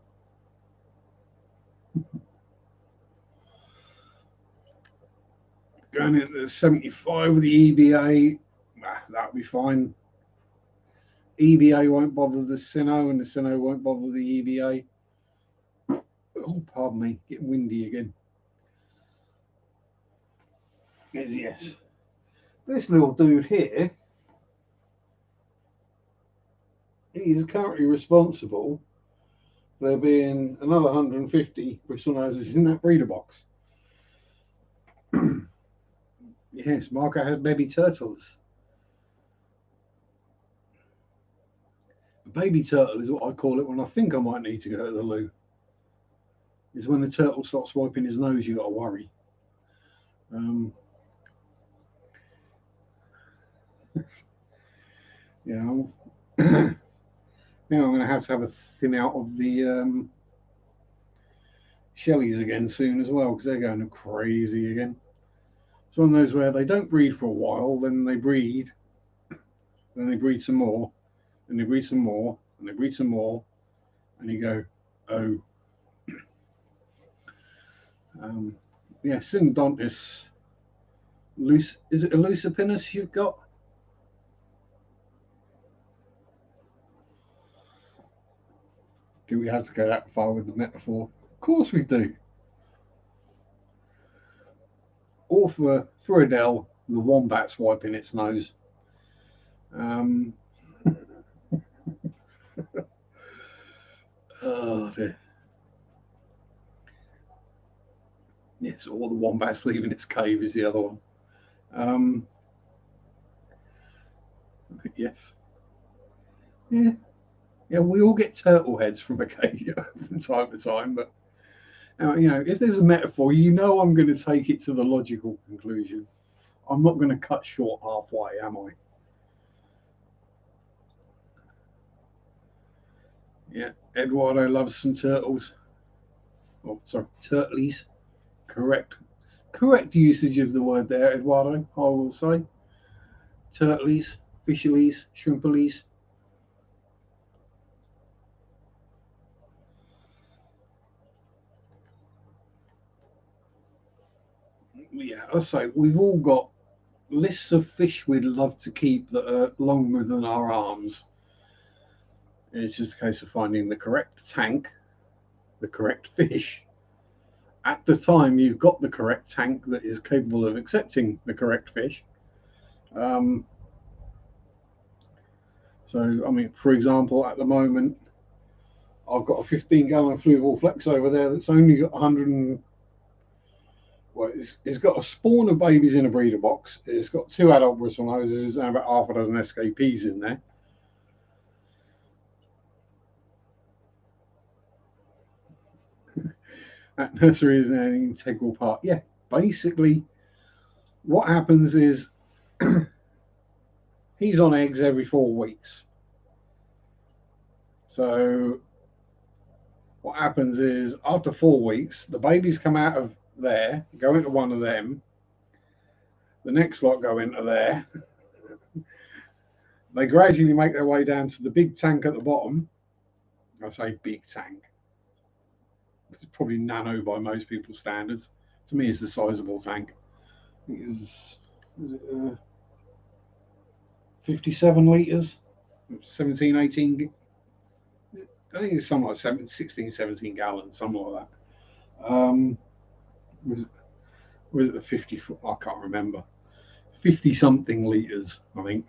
Going into 75 with the EBA, that'll be fine. EBA won't bother the Sino, and the Sino won't bother the EBA. Oh, pardon me, getting windy again. Yes. This little dude here, he is currently responsible for there being another 150 bristle noses in that breeder box. Yes, Marco has baby turtles. A baby turtle is what I call it when I think I might need to go to the loo. Is when the turtle starts wiping his nose, you got to worry. Yeah, now I'm going to have a thin out of the Shelleys again soon as well, because they're going crazy again. It's one of those where they don't breed for a while, then they breed some more, and they breed some more, and they breed some more, and you go, oh. Yeah, Synodontis. Is it a Lucipinus you've got? Do we have to go that far with the metaphor? Of course we do. Or for Adele, the wombat's wiping its nose. Oh dear. Yes, or the wombat's leaving its cave is the other one. Yes. Yeah. Yeah, we all get turtle heads from a cave from time to time, but if there's a metaphor, I'm going to take it to the logical conclusion. I'm not going to cut short halfway, am I? Yeah, Eduardo loves some turtles. Oh, sorry, turtlies. Correct usage of the word there, Eduardo. I will say turtlies, fishilies, shrimpilies. Yeah, I say we've all got lists of fish we'd love to keep that are longer than our arms. It's just a case of finding the correct tank, the correct fish. At the time, you've got the correct tank that is capable of accepting the correct fish. So So, I mean, for example, at the moment, I've got a 15-gallon fluval flex over there that's only got 100 and, well, it's got a spawn of babies in a breeder box. It's got 2 adult bristle noses and about half a dozen escapees in there. That nursery is an integral part. Yeah, basically, what happens is he's on eggs every 4 weeks. So what happens is after 4 weeks, the babies come out of there, go into one of them. The next lot go into there. They gradually make their way down to the big tank at the bottom. I say big tank. It's probably nano by most people's standards. To me, it's a sizable tank. Is it 57 litres? 17, 18. I think it's something like 16, 17 gallons, something like that. Was it the 50? I can't remember. 50 something litres, I think.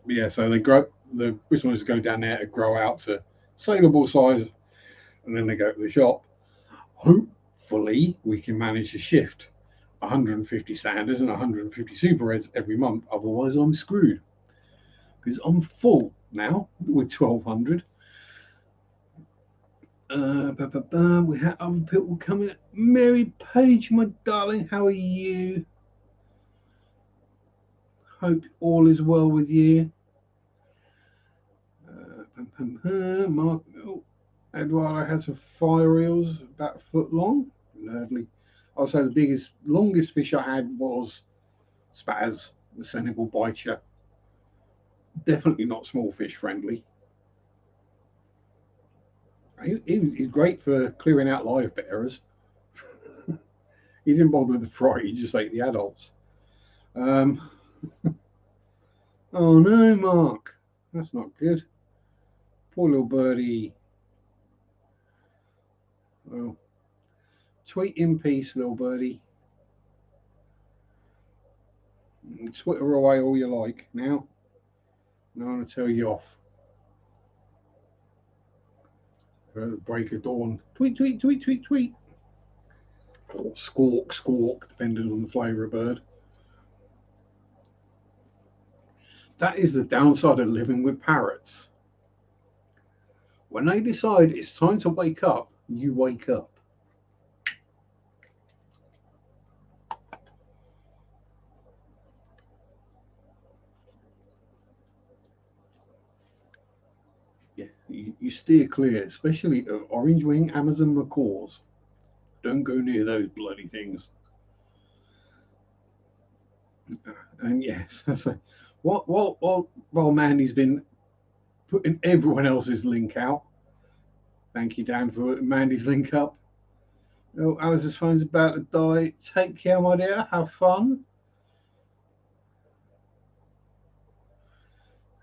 Yeah, so they grow. The bristle noses go down there to grow out to saleable size, and then they go to the shop. Hopefully, we can manage to shift 150 standards and 150 super reds every month. Otherwise, I'm screwed because I'm full now with 1200. We have other people coming. Mary Page, my darling, how are you? Hope all is well with you. Mark, Eduardo had some fire eels about a foot long. Lovely. I'll say the longest fish I had was Spaz, the Senegal bicher. Definitely not small fish friendly. He's great for clearing out live bearers. He didn't bother with the fry, he just ate the adults. Oh no, Mark. That's not good. Poor little birdie. Well, tweet in peace, little birdie. Twitter away all you like. Now, I'm going to tell you off. Break of dawn. Tweet, tweet, tweet, tweet, tweet. Or squawk, squawk, depending on the flavour of bird. That is the downside of living with parrots. When they decide it's time to wake up, you wake up. Yeah, you steer clear, especially of orange wing Amazon macaws. Don't go near those bloody things. And yes, while Mandy's been putting everyone else's link out. Thank you, Dan, for putting Mandy's link up. Oh, Alice's phone's about to die. Take care, my dear. Have fun.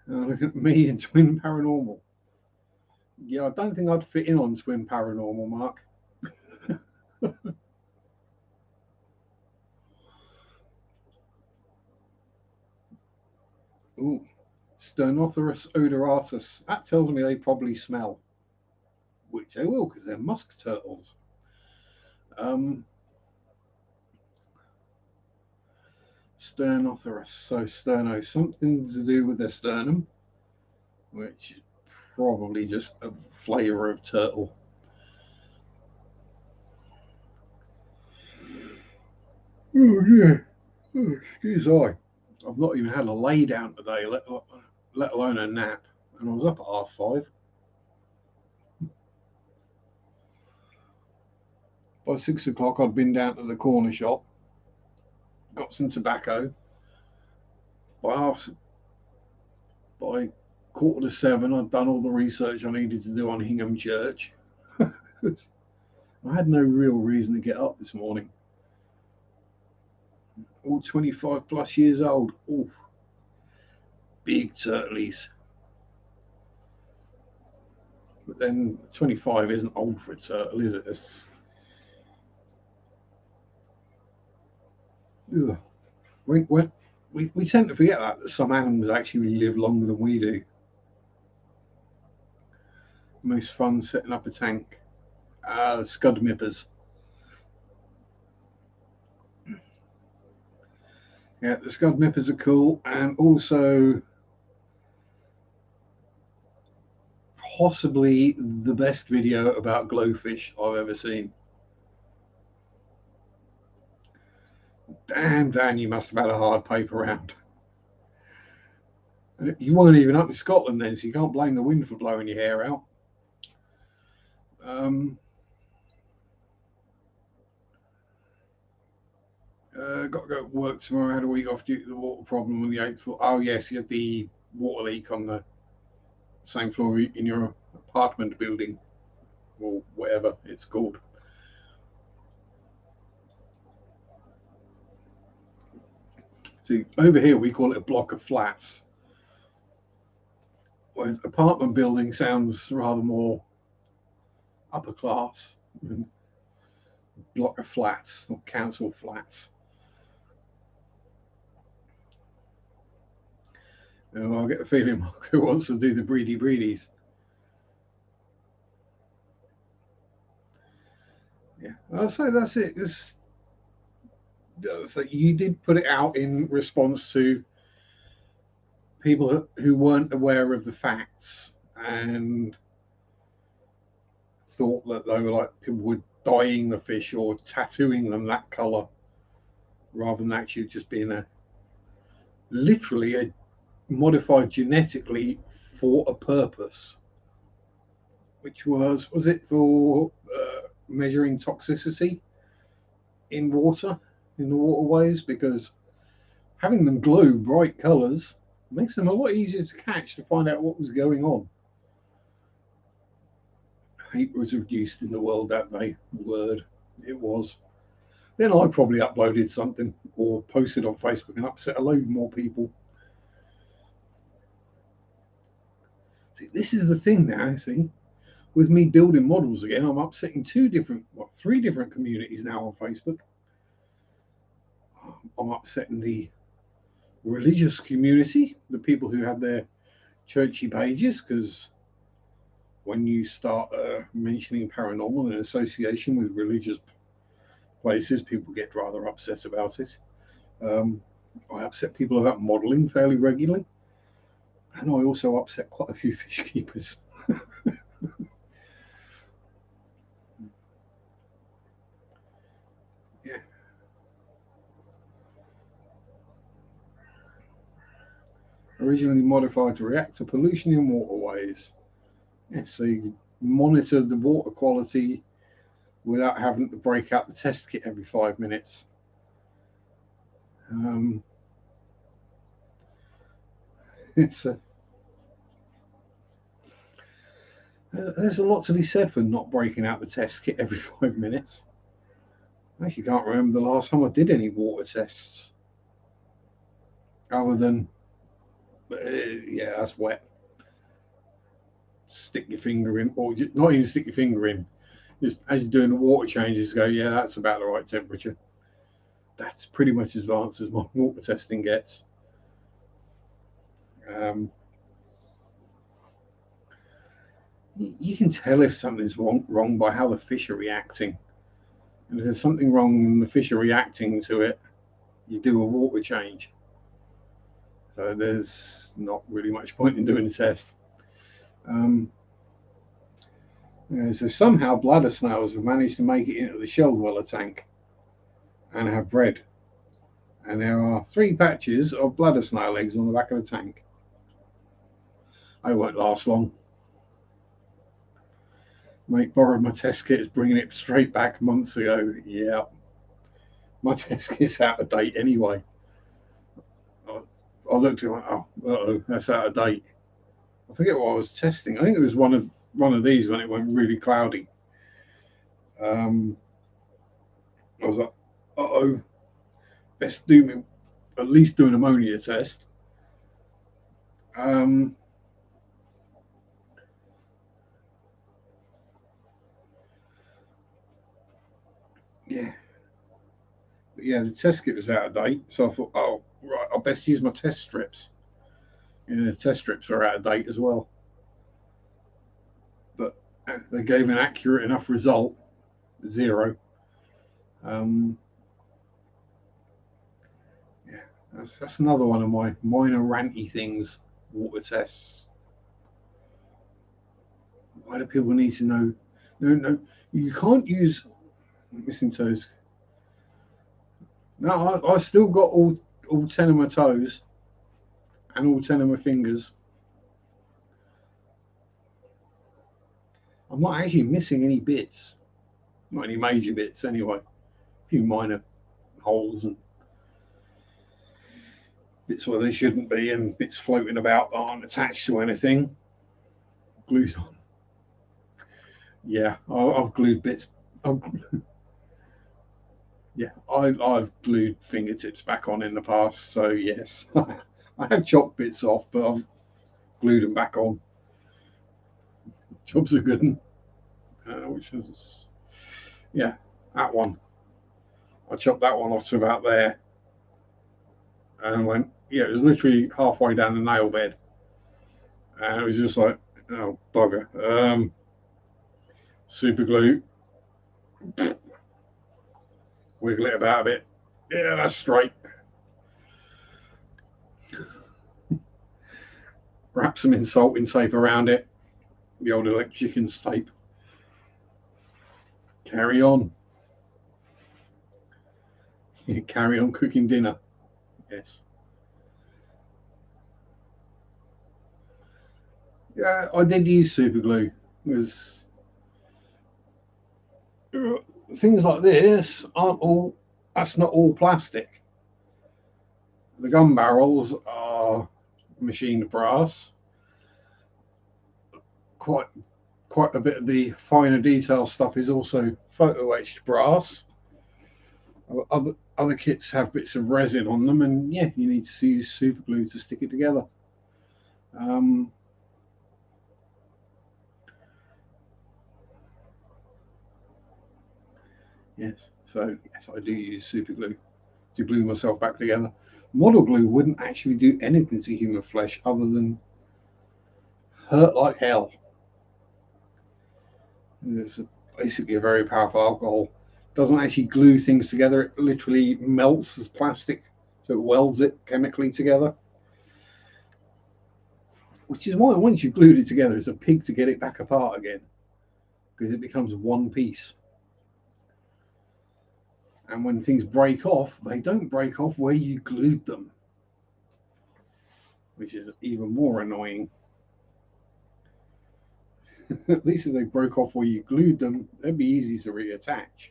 Look at me in Twin Paranormal. Yeah, I don't think I'd fit in on Twin Paranormal, Mark. Ooh, Sternotheris odoratus. That tells me they probably smell, which they will because they're musk turtles. Sternotheris. So sterno, something to do with their sternum, which is probably just a flavour of turtle. Oh yeah. Oh, excuse I. I've not even had a lay down today, let alone a nap. And I was up at 5:30. By 6 o'clock, I'd been down to the corner shop, got some tobacco. By 6:45, I'd done all the research I needed to do on Hingham Church. I had no real reason to get up this morning. All 25 plus years old. Ooh, big turtlies. But then 25 isn't old for a turtle, is it? When we tend to forget that some animals actually live longer than we do. Most fun setting up a tank. Scud mippers. Yeah, the scud mippers are cool, and also possibly the best video about glowfish I've ever seen. Damn, Dan, you must have had a hard paper round. You weren't even up in Scotland then, so you can't blame the wind for blowing your hair out. Got to go to work tomorrow. Had a week off due to the water problem on the 8th floor. Oh, yes, you had the water leak on the same floor in your apartment building, or whatever it's called. See, over here we call it a block of flats, whereas apartment building sounds rather more upper class than block of flats or council flats. I get the feeling Marco wants to do the breedies. Yeah, I'll say that's it. So you did put it out in response to people who weren't aware of the facts and thought that they were like people were dyeing the fish or tattooing them that color rather than actually just being literally a modified genetically for a purpose, which was it for measuring toxicity in water, in the waterways, because having them glow bright colors makes them a lot easier to catch to find out what was going on. Hate was reduced in the world that day. Word, it was. Then I probably uploaded something or posted on Facebook and upset a load more people. See, this is the thing now. See, with me building models again, I'm upsetting three different communities now on Facebook. I'm upsetting the religious community, the people who have their churchy pages, because when you start mentioning paranormal in association with religious places, people get rather upset about it. I upset people about modeling fairly regularly, and I also upset quite a few fish keepers. Yeah. Originally modified to react to pollution in waterways. Yeah, so you monitor the water quality without having to break out the test kit every 5 minutes. It's there's a lot to be said for not breaking out the test kit every 5 minutes. I actually can't remember the last time I did any water tests, other than yeah, that's wet. Stick your finger in, or not even stick your finger in. Just as you're doing the water changes, go, yeah, that's about the right temperature. That's pretty much as advanced as my water testing gets. Um, you can tell if something's wrong by how the fish are reacting. And if there's something wrong and the fish are reacting to it, you do a water change. So there's not really much point in doing the test. So somehow bladder snails have managed to make it into the shell dweller tank and have bred. And there are 3 patches of bladder snail eggs on the back of the tank. I won't last long. Mate borrowed my test kit, bringing it straight back months ago. Yeah, my test kit's out of date anyway. I looked at it and went, oh, that's out of date. I forget what I was testing. I think it was one of these when it went really cloudy. I was like, best at least do an ammonia test. Yeah. But yeah, the test kit was out of date. So I thought, right, I best use my test strips. The test strips are out of date as well. But they gave an accurate enough result, 0. Um, yeah, that's another one of my minor ranty things. Water tests. Why do people need to know? No, you can't use missing toes. No, I've still got all 10 of my toes and all 10 of my fingers. I'm not actually missing any bits. Not any major bits, anyway. A few minor holes and bits where they shouldn't be, and bits floating about that aren't attached to anything. Glued on. Yeah, I've glued bits. I've, yeah, I've glued fingertips back on in the past, so yes. I have chopped bits off, but I've glued them back on. Jobs are good. Which is, yeah, that one. I chopped that one off to about there and went, yeah, it was literally halfway down the nail bed. And it was just like, oh, bugger. Super glue, wiggle it about a bit. Yeah, that's straight. Wrap some insulting tape around it, the old electrician's tape. Carry on. Carry on cooking dinner. Yes. Yeah, I did use super glue. It was things like this aren't all. That's not all plastic. The gun barrels are machined brass. Quite quite a bit of the finer detail stuff is also photo etched brass. Other kits have bits of resin on them, and yeah, you need to use super glue to stick it together. Um, yes, so yes, I do use super glue to glue myself back together. Model glue wouldn't actually do anything to human flesh other than hurt like hell. It's basically a very powerful alcohol. It doesn't actually glue things together. It literally melts as plastic, so it welds it chemically together. Which is why once you've glued it together, it's a pig to get it back apart again, because it becomes one piece. And when things break off, they don't break off where you glued them, which is even more annoying. At least if they broke off where you glued them, they'd be easy to reattach.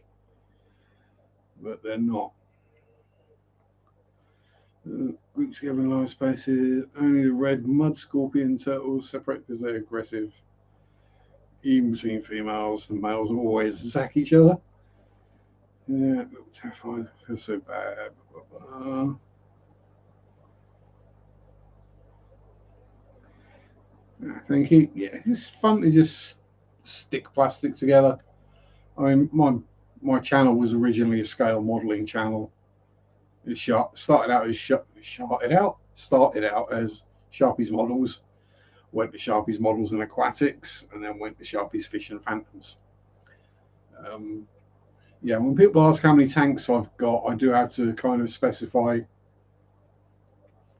But they're not. Groups together in large spaces. Only the red mud scorpion turtles separate because they're aggressive. Even between females, the males always attack each other. Yeah, terrifying. I feel so bad. Thank you. Yeah, it's fun to just stick plastic together. I mean, my channel was originally a scale modelling channel. It started out as Sharpe's models. Went to Sharpe's models and aquatics, and then went to Sharpe's fish and phantoms. Um, yeah, when people ask how many tanks I've got, I do have to kind of specify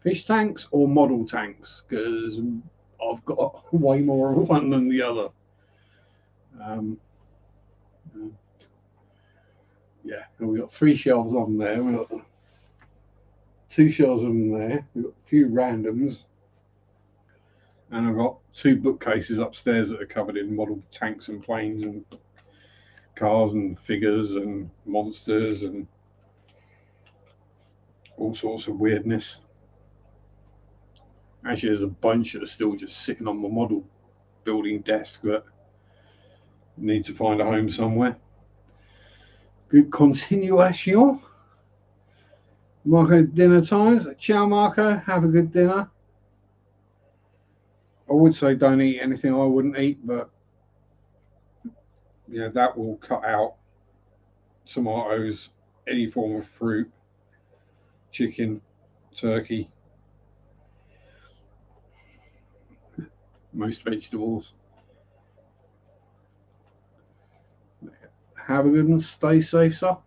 fish tanks or model tanks because I've got way more of one than the other. Um, yeah, we've got 3 shelves of them there. We've got 2 shelves of them there. We've got a few randoms. And I've got 2 bookcases upstairs that are covered in model tanks and planes and cars and figures and monsters and all sorts of weirdness. Actually, there's a bunch that are still just sitting on my model building desk that need to find a home somewhere. Good continuation. Marco, dinner times. Ciao, Marco. Have a good dinner. I would say don't eat anything I wouldn't eat, but you know that will cut out tomatoes, any form of fruit, chicken, turkey, most vegetables. Have a good one, stay safe, sir,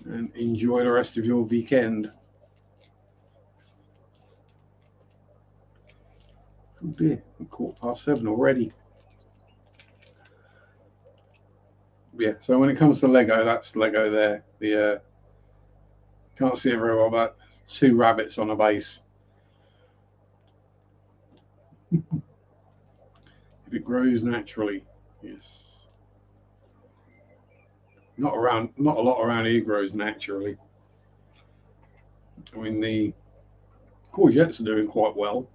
and enjoy the rest of your weekend. Oh dear, 7:15 already. Yeah, so when it comes to Lego, that's Lego there. The can't see it very well, but 2 rabbits on a base. If it grows naturally, yes. Not a lot around here grows naturally. I mean, the courgettes are doing quite well.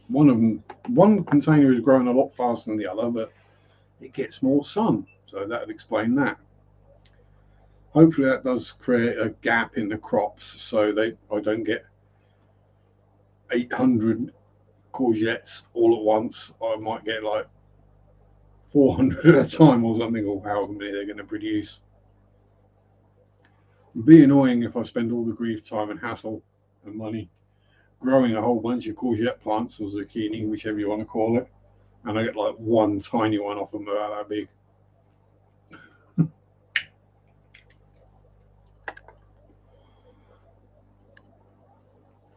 One container is growing a lot faster than the other, but it gets more sun, so that would explain that. Hopefully, that does create a gap in the crops, so I don't get 800 courgettes all at once. I might get like 400 at a time or something, or however many they're going to produce. It'd be annoying if I spend all the grief, time, and hassle and money growing a whole bunch of courgette plants or zucchini, whichever you want to call it, and I get like one tiny one off them about that big.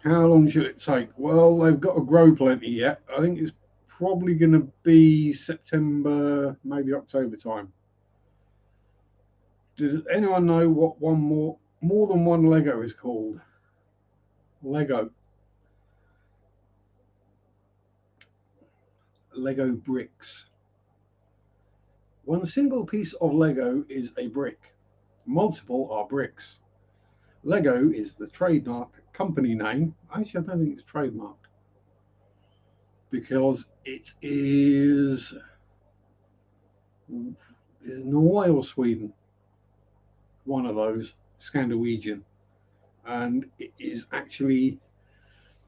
How long should it take? Well, they've got to grow plenty yet. I think it's probably going to be September, maybe October time. Does anyone know what more than one Lego is called? Lego bricks. One single piece of Lego is a brick. Multiple are bricks. Lego is the trademark company name. Actually, I don't think it's trademarked because it is Norway or Sweden, one of those, Scandinavian, and it is actually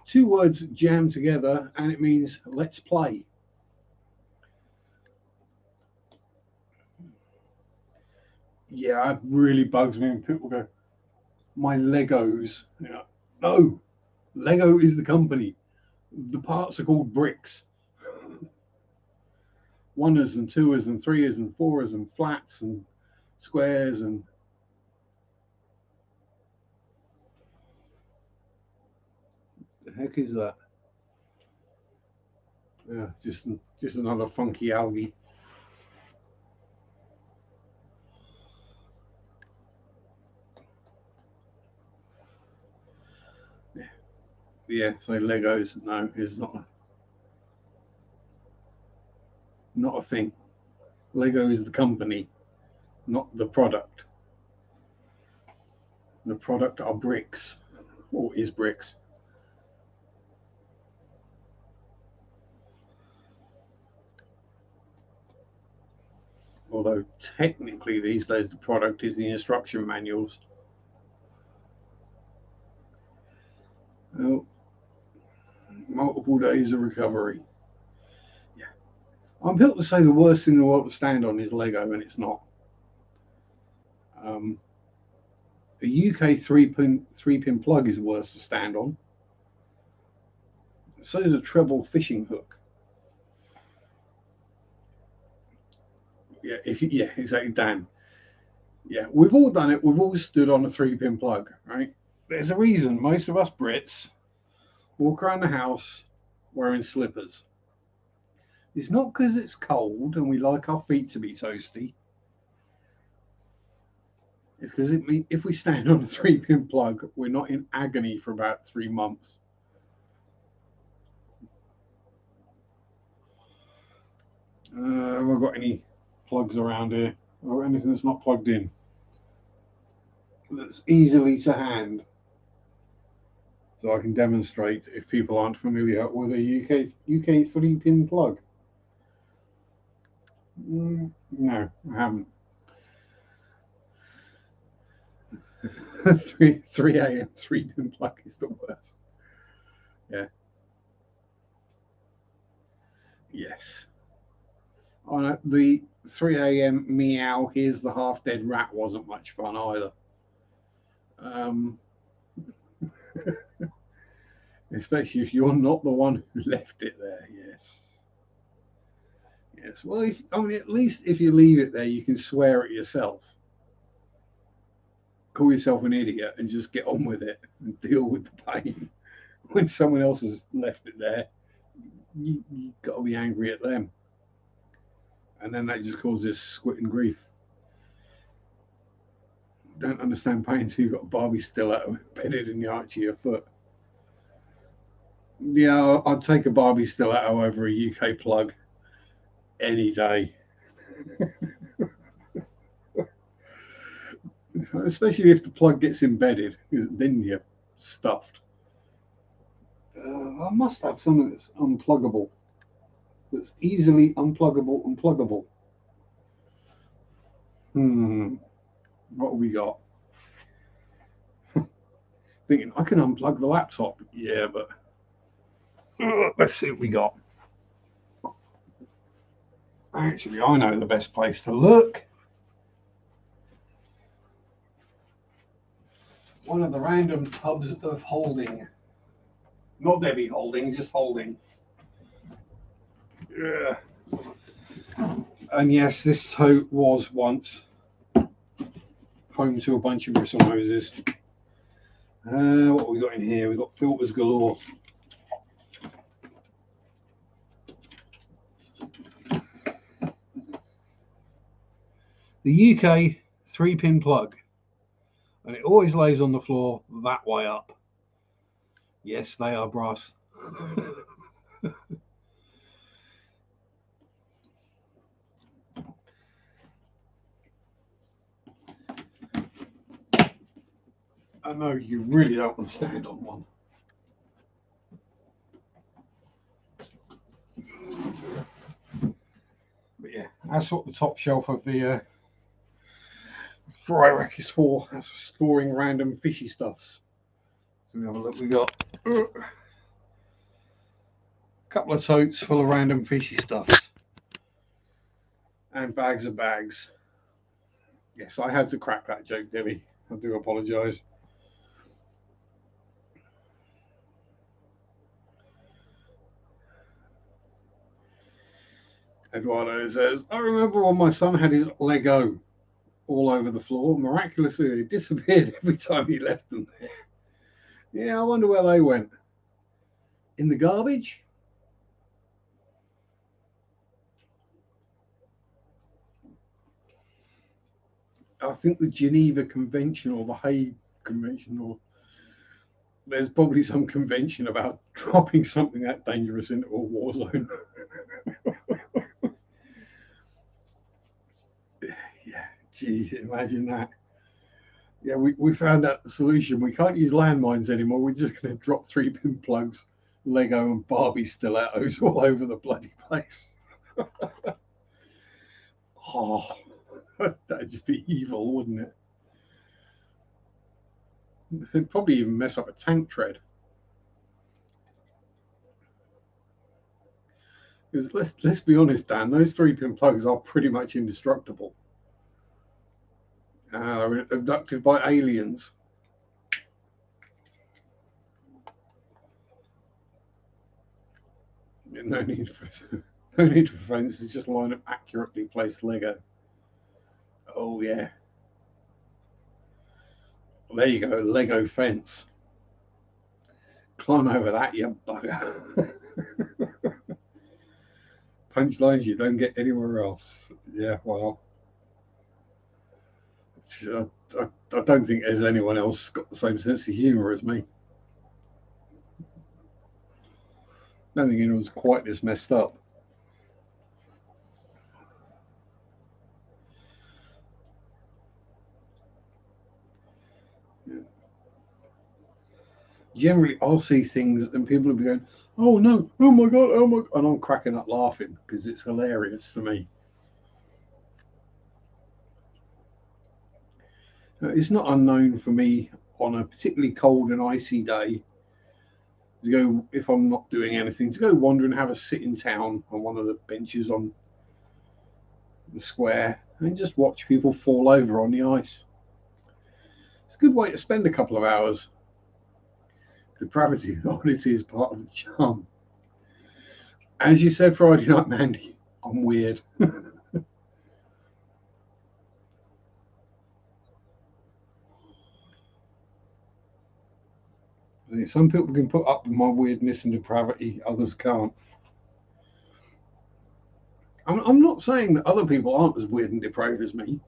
2 words jammed together, and it means let's play. Yeah, it really bugs me when people go, my Legos. Yeah. No, Lego is the company. The parts are called bricks. Oneers and twoers and threeers and fourers and flats and squares and the heck is that? Yeah, just another funky algae. Yeah, so Legos, no, is not a thing. Lego is the company, not the product. The product are bricks, or is bricks. Although technically these days the product is the instruction manuals. Well, multiple days of recovery. Yeah, I'm built to say the worst thing in the world to stand on is Lego, and it's not. Um, a UK three pin plug is worse to stand on. So is a treble fishing hook. Yeah, exactly, Dan. Yeah, we've all done it. We've all stood on a 3-pin plug, right? There's a reason most of us Brits walk around the house wearing slippers. It's not because it's cold and we like our feet to be toasty. It's because if we stand on a 3-pin plug, we're not in agony for about 3 months. Have I got any plugs around here or anything that's not plugged in that's easily to hand? So I can demonstrate if people aren't familiar with a UK 3-pin plug. No, I haven't. 3 a.m. 3-pin plug is the worst. Yeah. Yes. Oh no, the 3 a.m. meow. Here's the half-dead rat wasn't much fun either. Especially if you're not the one who left it there. Yes. Yes. Well, I mean, at least if you leave it there, you can swear at yourself, call yourself an idiot, and just get on with it and deal with the pain. When someone else has left it there, you've got to be angry at them. And then that just causes squit and grief. Don't understand pain until you've got a Barbie stiletto embedded in the arch of your foot. Yeah, I'd take a Barbie stiletto over a UK plug any day. Especially if the plug gets embedded, because then you're stuffed. I must have something that's unpluggable, that's easily unpluggable and pluggable. What have we got? Thinking I can unplug the laptop. Yeah, but let's see what we got. Actually, I know the best place to look. One of the random tubs of holding. Not Debbie holding, just holding. Yeah. And yes, this tote was once home to a bunch of bristle noses. What have we got in here? We've got filters galore. The UK 3-pin plug. And it always lays on the floor that way up. Yes, they are brass. I know you really don't want to stand on one. But yeah, that's what the top shelf of the fry rack is for. That's for storing random fishy stuffs. So we have a look. We got a couple of totes full of random fishy stuffs and bags of bags. Yes, I had to crack that joke, Debbie. I do apologise. Eduardo says, I remember when my son had his Lego all over the floor. Miraculously, they disappeared every time he left them there. Yeah, I wonder where they went. In the garbage? I think the Geneva Convention or the Hague Convention, or there's probably some convention about dropping something that dangerous into a war zone. Yeah, geez, imagine that. Yeah, we found out the solution. We can't use landmines anymore. We're just going to drop 3-pin plugs, Lego, and Barbie stilettos all over the bloody place. Oh, that'd just be evil, wouldn't it? It'd probably even mess up a tank tread. Because let's be honest, Dan, those 3-pin plugs are pretty much indestructible. Abducted by aliens. No need for fences, just line up accurately placed Lego. Oh yeah. Well, there you go, Lego fence. Climb over that, you bugger. Punchlines you don't get anywhere else. Yeah, well, I don't think there's anyone else got the same sense of humour as me. I don't think anyone's quite this messed up. Yeah. Generally, I'll see things and people will be going, "Oh no! Oh my god! Oh my!" And I'm cracking up laughing because it's hilarious to me. It's not unknown for me on a particularly cold and icy day to go, if I'm not doing anything, to go wander and have a sit in town on one of the benches on the square and just watch people fall over on the ice. It's a good way to spend a couple of hours. Depravity and oddity is part of the charm. As you said Friday night, Mandy, I'm weird. Some people can put up with my weirdness and depravity, others can't. I'm not saying that other people aren't as weird and depraved as me.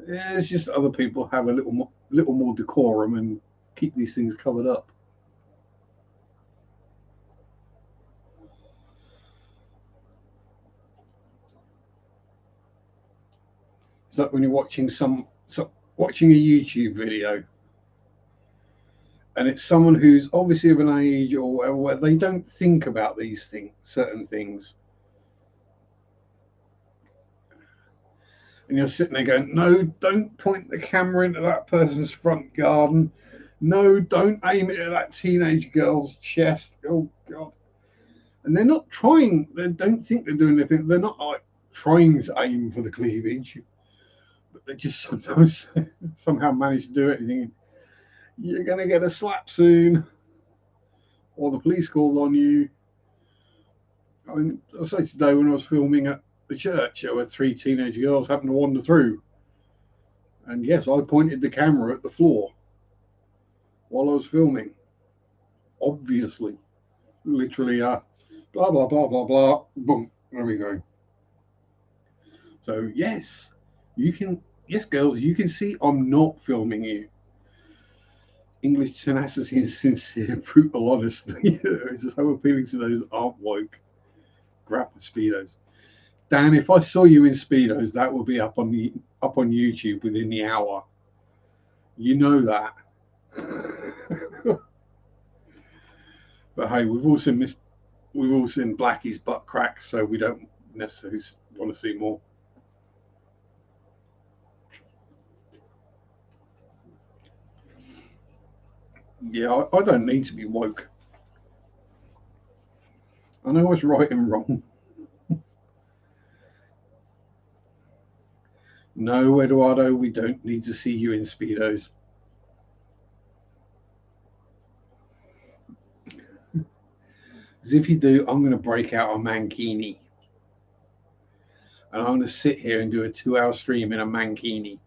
Yeah, it's just other people have a little more decorum and keep these things covered up. It's like when you're watching watching a YouTube video, and it's someone who's obviously of an age or whatever, where they don't think about these things, certain things, and you're sitting there going, "No, don't point the camera into that person's front garden. No, don't aim it at that teenage girl's chest. Oh God!" And they're not trying. They don't think they're doing anything. They're not like trying to aim for the cleavage, but they just sometimes somehow manage to do it. You're going to get a slap soon, or the police called on you. I mean, I say today when I was filming at the church, there were three teenage girls happened to wander through, and yes, I pointed the camera at the floor while I was filming. Obviously, literally, blah blah blah blah blah. Boom, there we go. So yes, you can. Yes, girls, you can see I'm not filming you. English tenacity and sincere, brutal honesty is so appealing to those that aren't woke. Grab my speedos, Dan. If I saw you in speedos, that will be up on YouTube within the hour. You know that. But hey, we've all seen Blackie's butt cracks, so we don't necessarily want to see more. Yeah, I don't need to be woke. I know what's right and wrong. No, Eduardo, we don't need to see you in speedos. Because if you do, I'm going to break out a mankini. And I'm going to sit here and do a 2-hour stream in a mankini.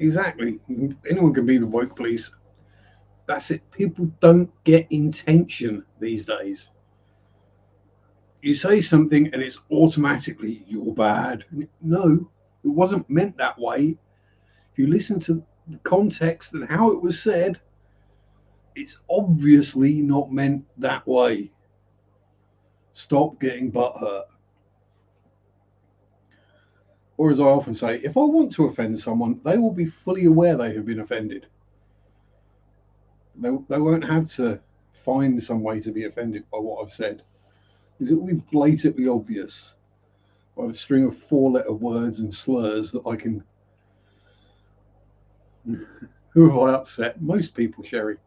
Exactly. Anyone can be the woke police. That's it. People don't get intention these days. You say something and it's automatically you're bad. No, it wasn't meant that way. If you listen to the context and how it was said, it's obviously not meant that way. Stop getting butthurt. Or as I often say, if I want to offend someone, they will be fully aware they have been offended. They won't have to find some way to be offended by what I've said, because it will be blatantly obvious by a string of 4-letter words and slurs that I can. Who have I upset? Most people, Sherry.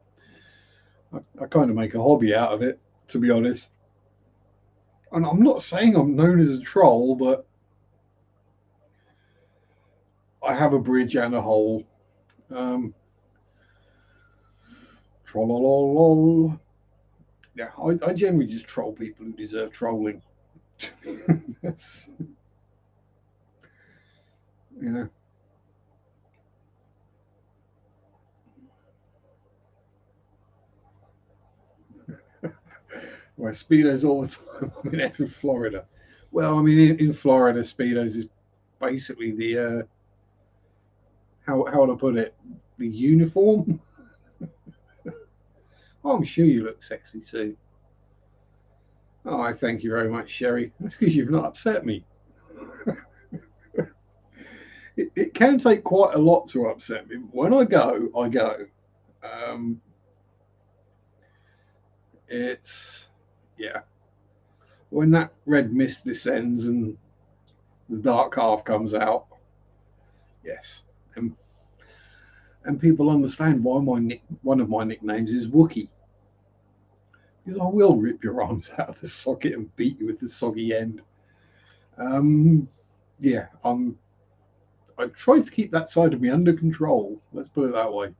I kind of make a hobby out of it, to be honest. And I'm not saying I'm known as a troll, but I have a bridge and a hole. Trollolol. Yeah, I generally just troll people who deserve trolling. That's, you know. Wear speedos all the time. I'm in Florida. Well, I mean, in Florida, speedos is basically the how would I put it? The uniform. Oh, I'm sure you look sexy too. Oh, I thank you very much, Sherry. That's because you've not upset me. It can take quite a lot to upset me. When I go, I go. Um, it's yeah. When that red mist descends and the dark half comes out, yes, and people understand why one of my nicknames is Wookie, because I will rip your arms out of the socket and beat you with the soggy end. Um, yeah, I tried to keep that side of me under control. Let's put it that way.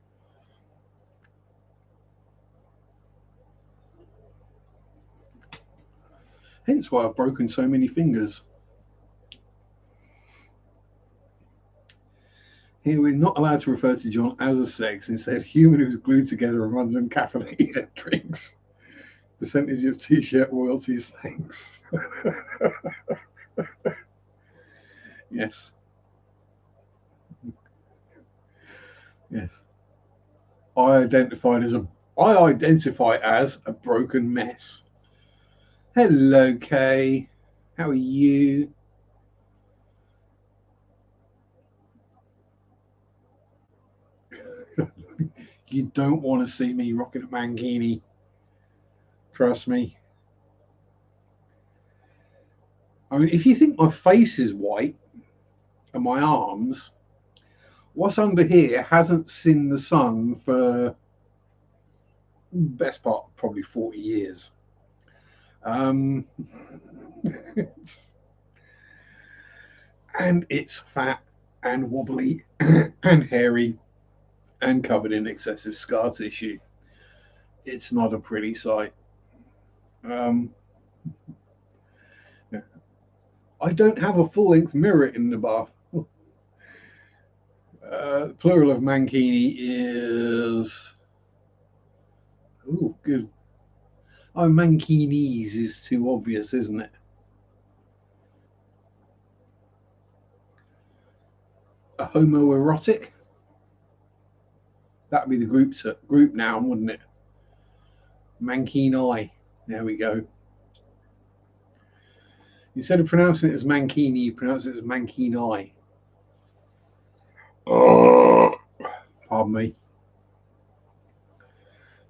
Hence why I've broken so many fingers. Here we're not allowed to refer to John as a sex. Instead, human who's glued together and runs uncaffeinated drinks. Percentage of t-shirt royalties, thanks. Yes. Yes. I identify as a broken mess. Hello, Kay. How are you? You don't want to see me rocking a mankini. Trust me. I mean, if you think my face is white and my arms, what's under here hasn't seen the sun for best part probably 40 years. And it's fat and wobbly and hairy and covered in excessive scar tissue. It's not a pretty sight. I don't have a full-length mirror in the bath. Plural of mankini is... Oh, good. Oh, mankinis is too obvious, isn't it? A homoerotic? That would be the group noun, wouldn't it? Mankini. There we go. Instead of pronouncing it as mankini, you pronounce it as mankini. Oh, pardon me.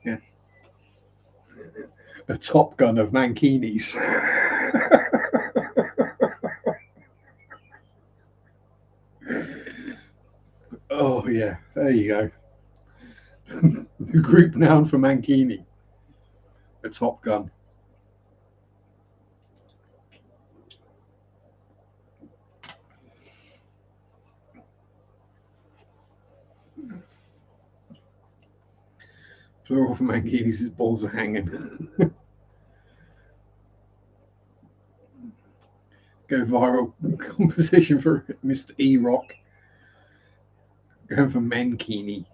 Yeah. A Top Gun of mankinis. Oh, yeah. There you go. The group noun for mankini. A Top Gun. Plural for mankinis is balls are hanging. Go viral composition for Mr. E Rock. Going for mankini.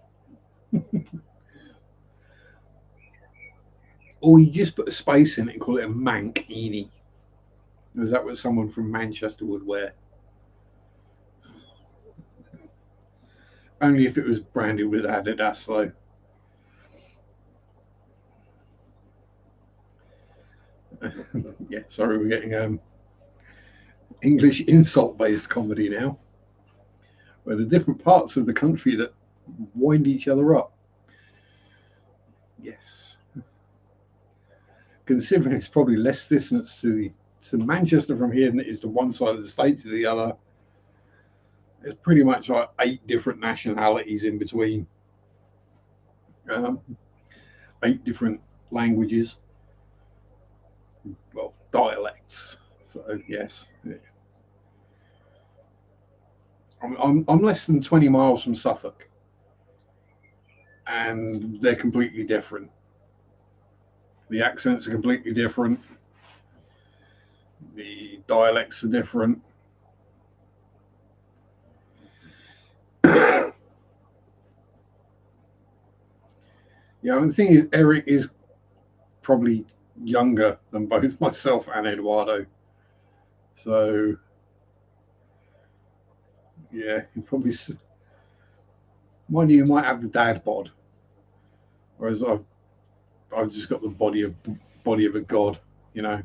Or you just put a space in it and call it a mankini. Because that was someone from Manchester would wear. Only if it was branded with Adidas, though. Yeah, sorry, we're getting English insult-based comedy now, where the different parts of the country that wind each other up. Yes. Considering it's probably less distance to Manchester from here than it is to one side of the state to the other, there's pretty much like 8 different nationalities in between. 8 different languages. Well, dialects. So yes, I'm less than 20 miles from Suffolk, and they're completely different. The accents are completely different. The dialects are different. Yeah, and the thing is, Eric is probably younger than both myself and Eduardo. So, yeah, he probably. Mind you, might have the dad bod, whereas I've just got the body of a god, you know.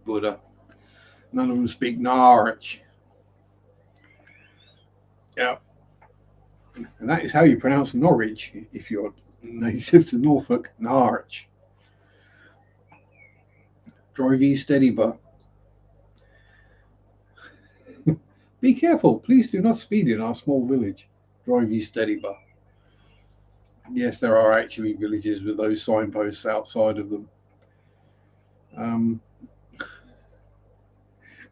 Buddha. None of them speak Norwich. Yeah, and that is how you pronounce Norwich if you're native to Norfolk. Norwich. Drive ye steady, but be careful. Please do not speed in our small village. Drive ye steady, but yes, there are actually villages with those signposts outside of them.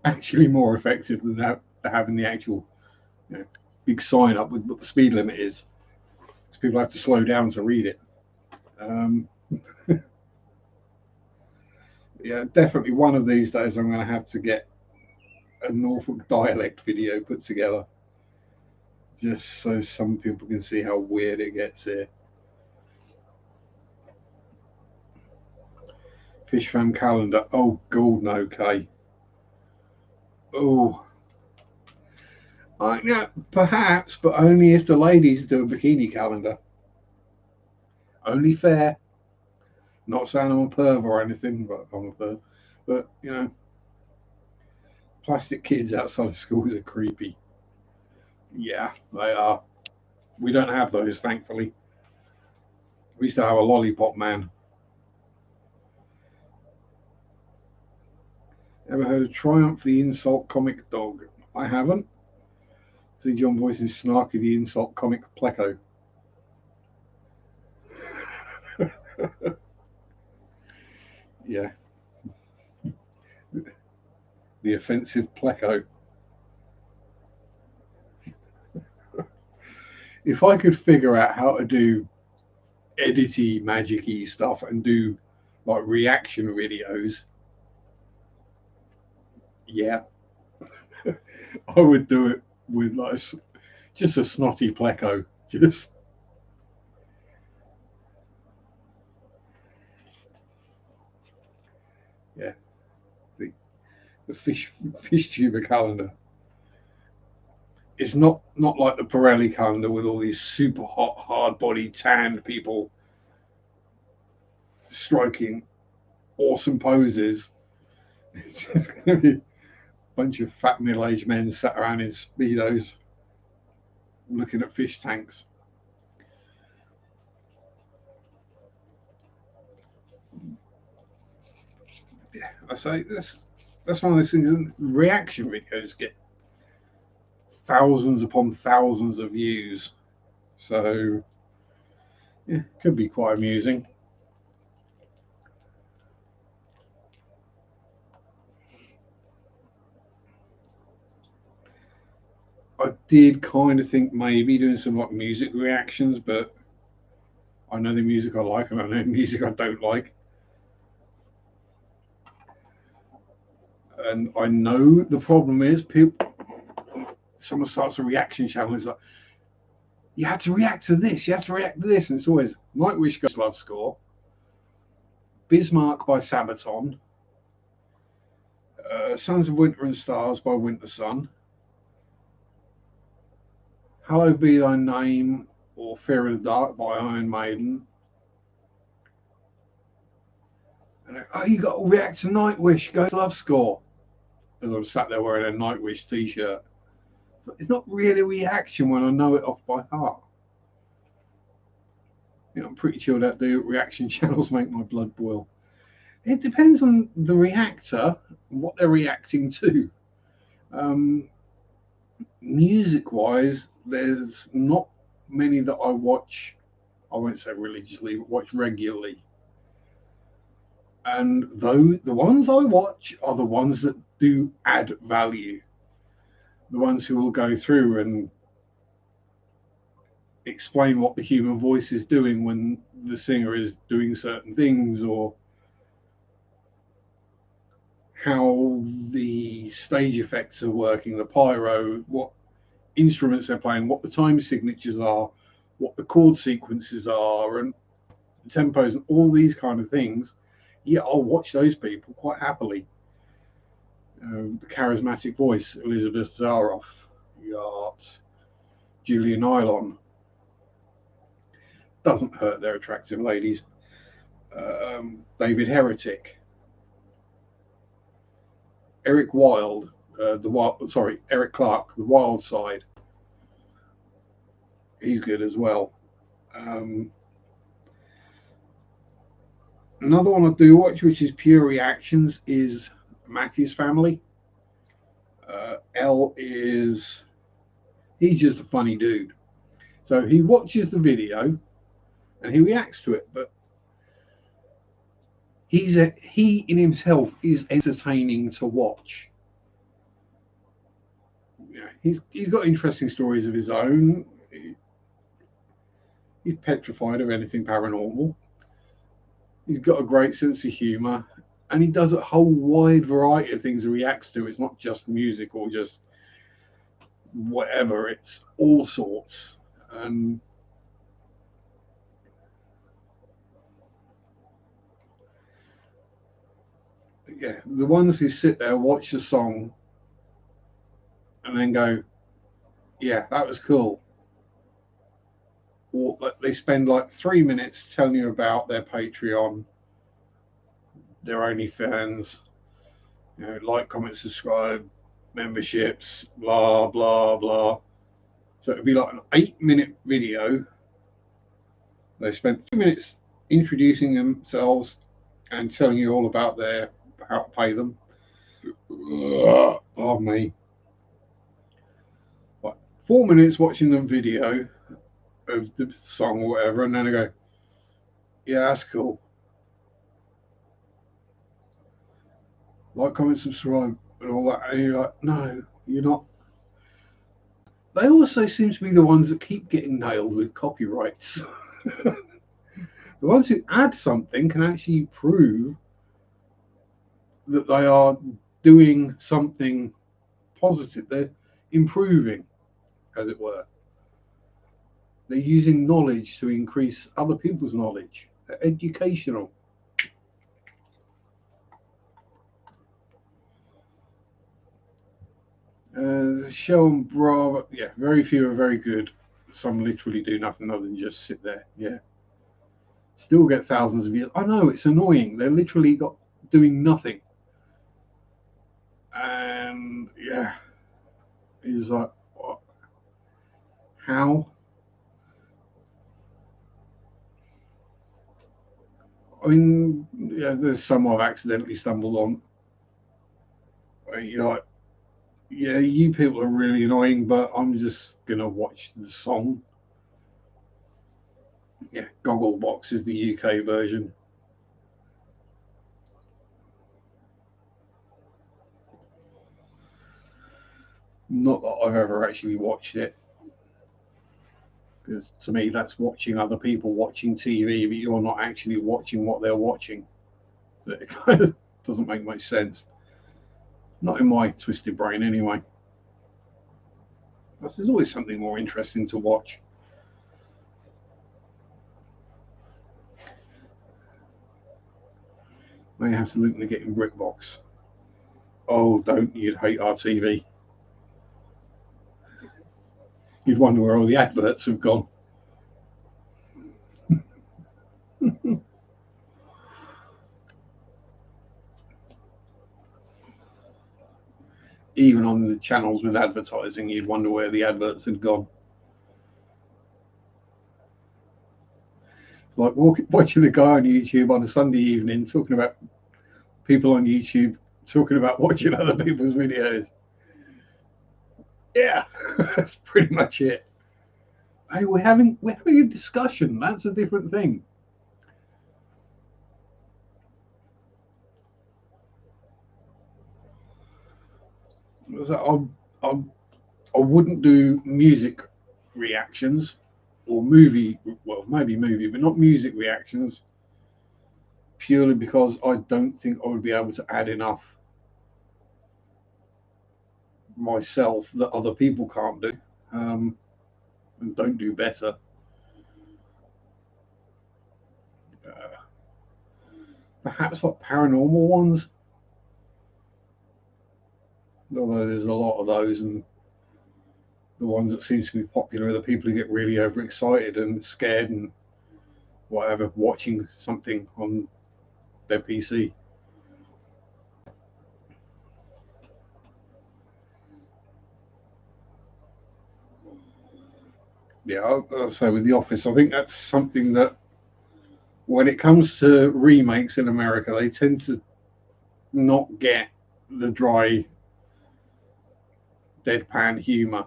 actually more effective than having the actual, you know, big sign up with what the speed limit is. Because people have to slow down to read it. Um, yeah, definitely one of these days I'm going to have to get a Norfolk dialect video put together, just so some people can see how weird it gets here. Fish fam calendar. Oh, golden okay. Oh, yeah, perhaps, but only if the ladies do a bikini calendar. Only fair. Not saying I'm a perv or anything, but I'm a perv. But, you know, plastic kids outside of schools are creepy. Yeah, they are. We don't have those, thankfully. We used to have a lollipop man. Ever heard of Triumph the Insult Comic Dog? I haven't. See John voicing Snarky the Insult Comic Pleco. Yeah, the offensive Pleco. If I could figure out how to do edity, magicy stuff and do like reaction videos, yeah, I would do it with like just a snotty Pleco. Just yeah, the, the fish tuber calendar. It's not like the Pirelli calendar with all these super hot, hard bodied, tanned people striking awesome poses. It's just going to be a bunch of fat middle aged men sat around in speedos looking at fish tanks. Yeah, I say that's one of those things. Reaction videos get thousands upon thousands of views, so yeah, could be quite amusing. I did kind of think maybe doing some like music reactions, but I know the music I like and I know the music I don't like. And I know the problem is people. Someone starts a reaction channel. It's like you have to react to this. You have to react to this, and it's always Nightwish Ghost Love Score, Bismarck by Sabaton, Sons of Winter and Stars by Winter Sun, Hallowed Be Thy Name or Fear of the Dark by Iron Maiden. And oh, you got to react to Nightwish Ghost Love Score. As I'm sat there wearing a Nightwish t-shirt. It's not really a reaction when I know it off by heart. You know, I'm pretty chilled out. Do reaction channels make my blood boil. It depends on the reactor and what they're reacting to. Um, Music-wise, there's not many that I watch. I won't say religiously, but watch regularly. And though the ones I watch are the ones that do add value, the ones who will go through and explain what the human voice is doing when the singer is doing certain things, or how the stage effects are working, the pyro, what instruments they're playing, what the time signatures are, what the chord sequences are, and the tempos, and all these kind of things. Yeah, I'll watch those people quite happily. The charismatic voice, Elizabeth Zaroff, you got Julia Nylon. Doesn't hurt, they're attractive ladies. David Heretic, Eric Wilde, Eric Clark, The Wild Side. He's good as well. Um, Another one I do watch, which is pure reactions, is Matthew's Family. L is he's just a funny dude. So he watches the video and he reacts to it, but he in himself is entertaining to watch. Yeah, he's got interesting stories of his own. He's petrified of anything paranormal. He's got a great sense of humour, and he does a whole wide variety of things he reacts to. It's not just music or just whatever. It's all sorts. And yeah, the ones who sit there, watch the song, and then go, "Yeah, that was cool," or they spend like 3 minutes telling you about their Patreon, their OnlyFans, like, comment, subscribe, memberships, blah blah blah. So it'd be like an 8 minute video. They spent 3 minutes introducing themselves and telling you all about how to pay them. Pardon me. Like 4 minutes watching the video of the song or whatever, and then I go, "Yeah, that's cool. Like, comment, subscribe," and all that. And you're like, "No, you're not." They also seem to be the ones that keep getting nailed with copyrights. The ones who add something can actually prove that they are doing something positive. They're improving, as it were. They're using knowledge to increase other people's knowledge. They're educational. The show on Bravo, yeah, very few are very good. Some literally do nothing other than just sit there. Yeah, still get thousands of views. I know, it's annoying. They're literally doing nothing, and yeah, it's like, what? How? I mean, yeah, there's some I've accidentally stumbled on. You're like, yeah, you people are really annoying, but I'm just gonna watch the song. Yeah, Gogglebox is the UK version. Not that I've ever actually watched it, because to me that's watching other people watching TV, but you're not actually watching what they're watching. It kind of doesn't make much sense. Not in my twisted brain, anyway. But there's always something more interesting to watch. Now you have to look and get in BrickBox. Oh, don't, you'd hate our TV. You'd wonder where all the adverts have gone. Even on the channels with advertising, you'd wonder where the adverts had gone. It's like watching a guy on YouTube on a Sunday evening talking about people on YouTube talking about watching other people's videos. Yeah, that's pretty much it. Hey, we're having a discussion. That's a different thing. I wouldn't do music reactions or movie. Well, maybe movie, but not music reactions. Purely because I don't think I would be able to add enough myself that other people can't do, and don't do better. Uh, Perhaps like paranormal ones, although there's a lot of those, and the ones that seem to be popular are the people who get really overexcited and scared and whatever watching something on their PC. Yeah, I'll say with The Office, I think that's something that when it comes to remakes in America, they tend to not get the dry, deadpan humour.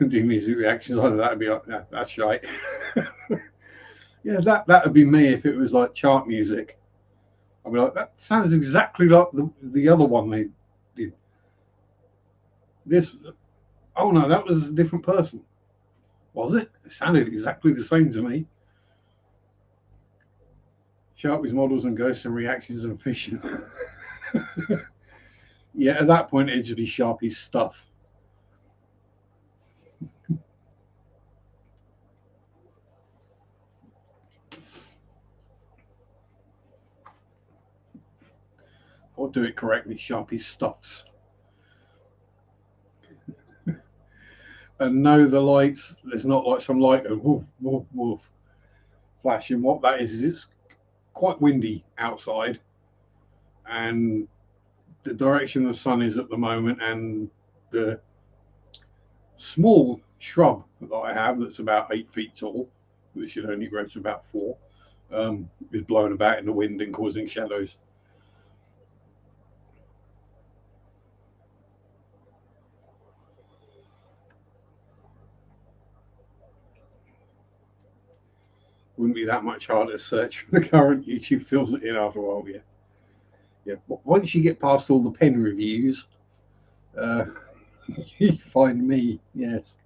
Do music reactions either. That'd be like, yeah, that's right. Yeah, that would be me if it was like chart music. I'd be like, that sounds exactly like the other one they did. This, oh no, that was a different person. Was it? It sounded exactly the same to me. Sharpe's models and ghosts and reactions and fishing. Yeah, at that point, it'd just be Sharpie's stuff. Or do it correctly, Sharpie's stuffs. And no, the lights, there's not like some light going woof, woof, woof, flashing. What that is it's quite windy outside. And the direction the sun is at the moment and the small shrub that I have that's about 8 feet tall, which should only grow to about 4, is blowing about in the wind and causing shadows. Wouldn't be that much harder to search for the current. YouTube fills it in after a while. Yeah, yeah. Once you get past all the pen reviews, uh, you find me. Yes,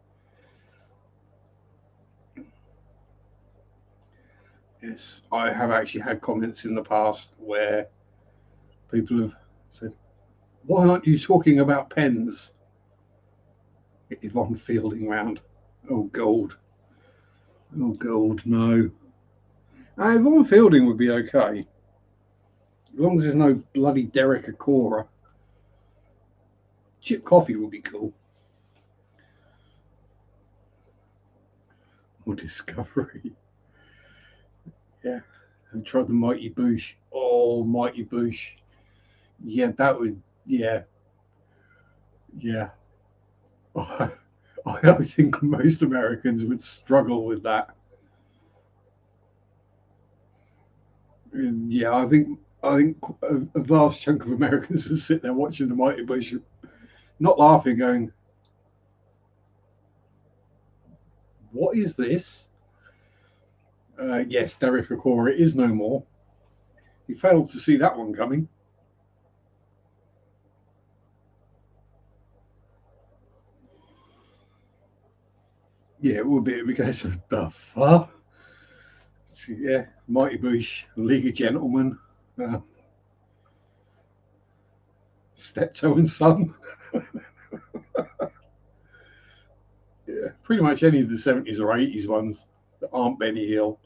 yes. I have actually had comments in the past where people have said, "Why aren't you talking about pens?" Yvonne Fielding round. Oh, gold. Oh, gold. No. Yvonne Fielding would be okay. As long as there's no bloody Derek Acora. Chip Coffee would be cool. Or Discovery. Yeah. I've tried the Mighty Boosh. Oh, Mighty Boosh. Yeah, that would. Yeah. Yeah. I think most Americans would struggle with that. Yeah, I think a vast chunk of Americans would sit there watching the Mighty Boosh, not laughing, going, "What is this?" Yes, Derek Acora is no more. He failed to see that one coming. Yeah, it would be because of the fuck. Yeah, Mighty Boosh, League of Gentlemen, uh, Steptoe and Son. Yeah, pretty much any of the 70s or 80s ones that aren't Benny Hill.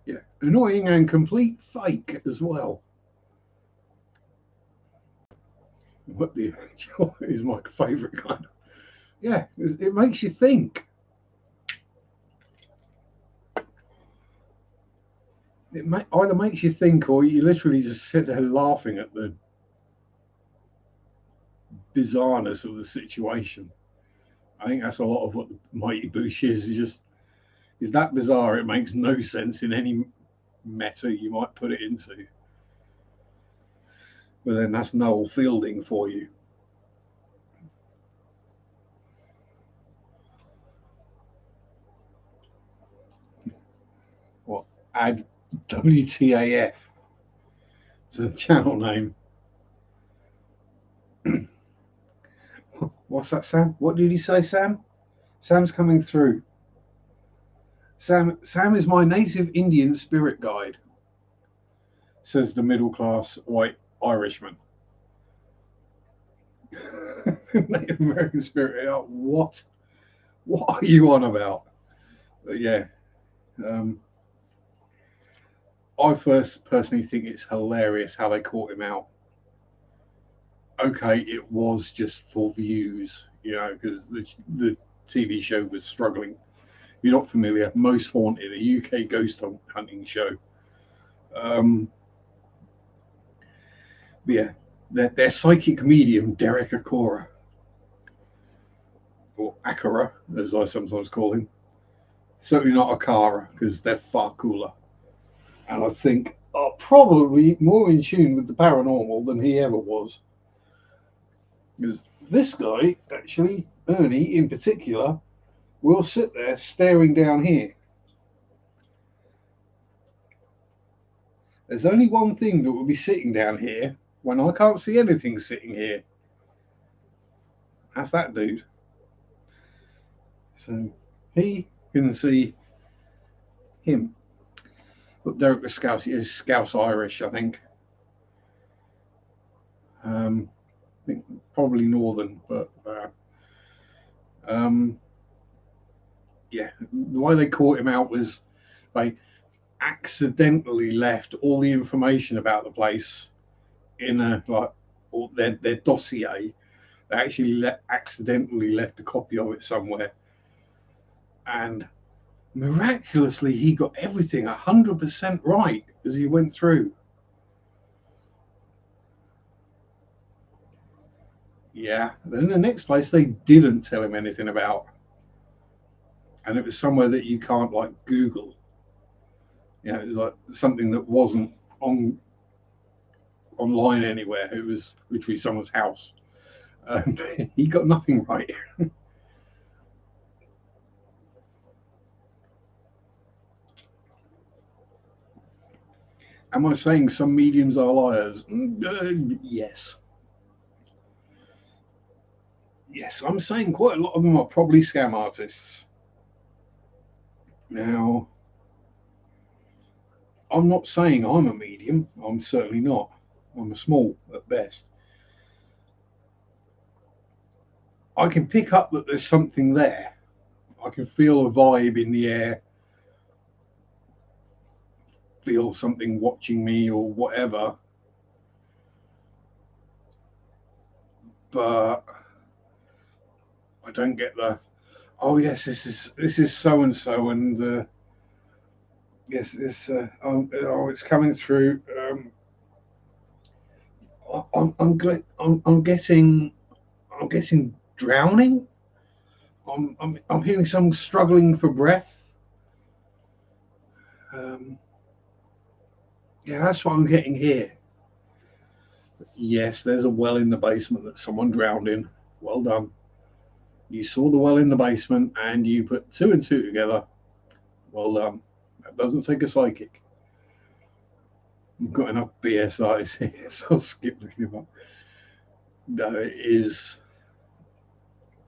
Yeah, annoying and complete fake as well. What the actual is my favourite kind of. Yeah, it makes you think. Either makes you think or you literally just sit there laughing at the bizarreness of the situation. I think that's a lot of what the Mighty Boosh is just is that bizarre. It makes no sense in any meta you might put it into. But then that's Noel Fielding for you. What? Add WTAF to the channel name. What's that, Sam? What did he say, Sam? Sam's coming through. Sam is my native Indian spirit guide, says the middle class white Irishman. Native American spirit. What? What are you on about? But yeah. Um, I first personally think it's hilarious how they caught him out. Okay, it was just for views, because the TV show was struggling. If you're not familiar, Most Haunted, a UK ghost hunting show. Um, yeah, their psychic medium, Derek Acora, or Akara, as I sometimes call him. Certainly not Akara, because they're far cooler. And I think are probably more in tune with the paranormal than he ever was. Because this guy, actually, Ernie in particular, will sit there staring down here. There's only one thing that will be sitting down here when I can't see anything sitting here. That's that dude. So he can see him. But Derek was Scouse Irish, I think. I think probably Northern, but yeah, the way they caught him out was they accidentally left all the information about the place in their dossier. They actually accidentally left a copy of it somewhere, and miraculously he got everything 100% right as he went through. Yeah. Then the next place they didn't tell him anything about, and it was somewhere that you can't like Google. It was like something that wasn't online anywhere. It was literally someone's house. He got nothing right. Am I saying some mediums are liars? Yes. Yes, I'm saying quite a lot of them are probably scam artists. Now, I'm not saying I'm a medium. I'm certainly not. I'm a small at best. I can pick up that there's something there. I can feel a vibe in the air, feel something watching me or whatever. But I don't get the, oh yes, this is so and so, and yes, this it's coming through. I'm getting drowning. I'm hearing someone struggling for breath. Um, yeah, that's what I'm getting here. Yes, there's a well in the basement that someone drowned in. Well done. You saw the well in the basement and you put two and two together. Well done. That doesn't take a psychic. I've got enough BSIs here, so I'll skip looking him up. No, it is.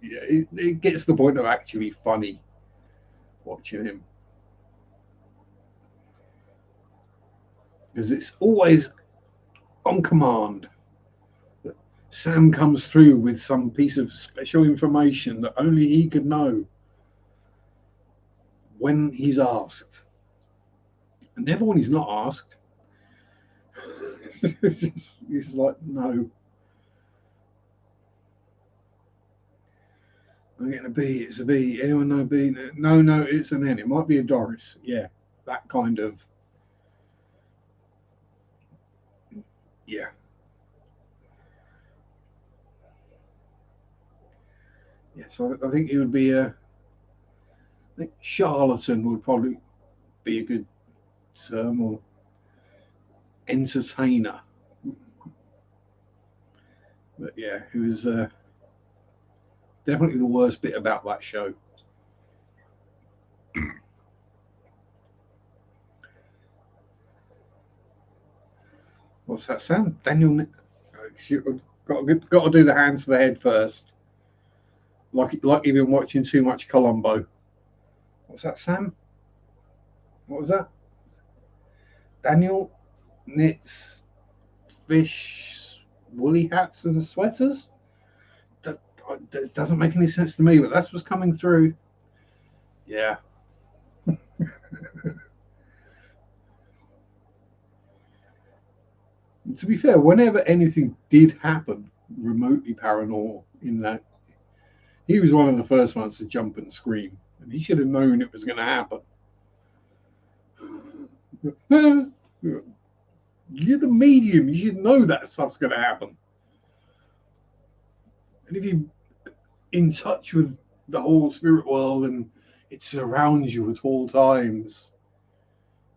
Yeah, it gets to the point of actually funny watching him. Because it's always on command. Sam comes through with some piece of special information that only he could know when he's asked. And never when he's not asked. He's like, no. I'm getting a B. It's a B. Anyone know B? No, it's an N. It might be a Doris. Yeah, that kind of. Yeah. Yes, I think it would be a. I think charlatan would probably be a good term, or entertainer. But yeah, it was definitely the worst bit about that show. What's that sound? Daniel. Got to do the hands to the head first. Like you've been watching too much Columbo. What's that, Sam? What was that? Daniel knits fish woolly hats and sweaters. That doesn't make any sense to me, but that's what's coming through. Yeah. To be fair, whenever anything did happen remotely paranormal in that, he was one of the first ones to jump and scream, and he should have known it was going to happen. You're the medium. You should know that stuff's going to happen. And if you're in touch with the whole spirit world and it surrounds you at all times,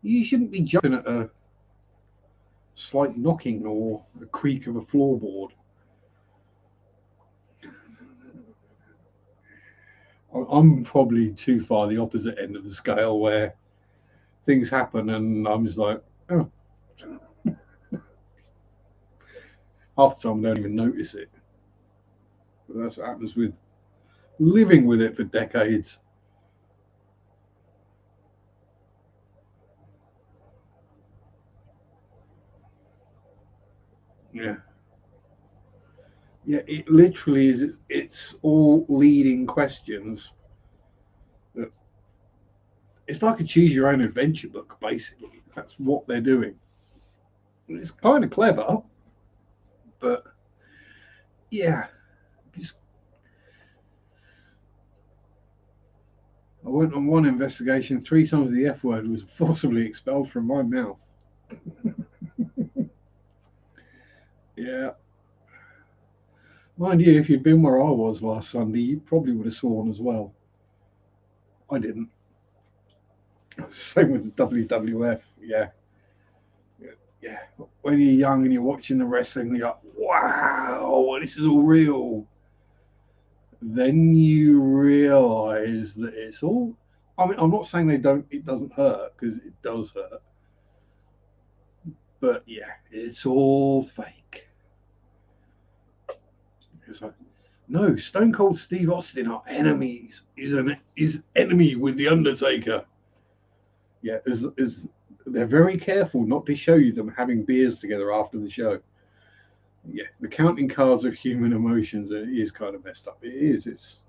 you shouldn't be jumping at a slight knocking or a creak of a floorboard. I'm probably too far the opposite end of the scale where things happen and I'm just like, oh. half the time I don't even notice it. But that's what happens with living with it for decades. Yeah. Yeah, it literally is. It's all leading questions. It's like a choose your own adventure book, basically. That's what they're doing. It's kind of clever, but yeah. I went on one investigation, 3 times the F word was forcibly expelled from my mouth. Yeah. Mind you, if you'd been where I was last Sunday, you probably would have sworn as well. I didn't. Same with the WWF. Yeah. Yeah. When you're young and you're watching the wrestling, you're like, wow, this is all real. Then you realize that it's all. I mean, I'm not saying it doesn't hurt, because it does hurt. But yeah, it's all fake. It's like, no, Stone Cold Steve Austin are enemies. Is enemy with the Undertaker. Yeah, as they're very careful not to show you them having beers together after the show. Yeah, the counting cards of human emotions is kind of messed up. It is. It's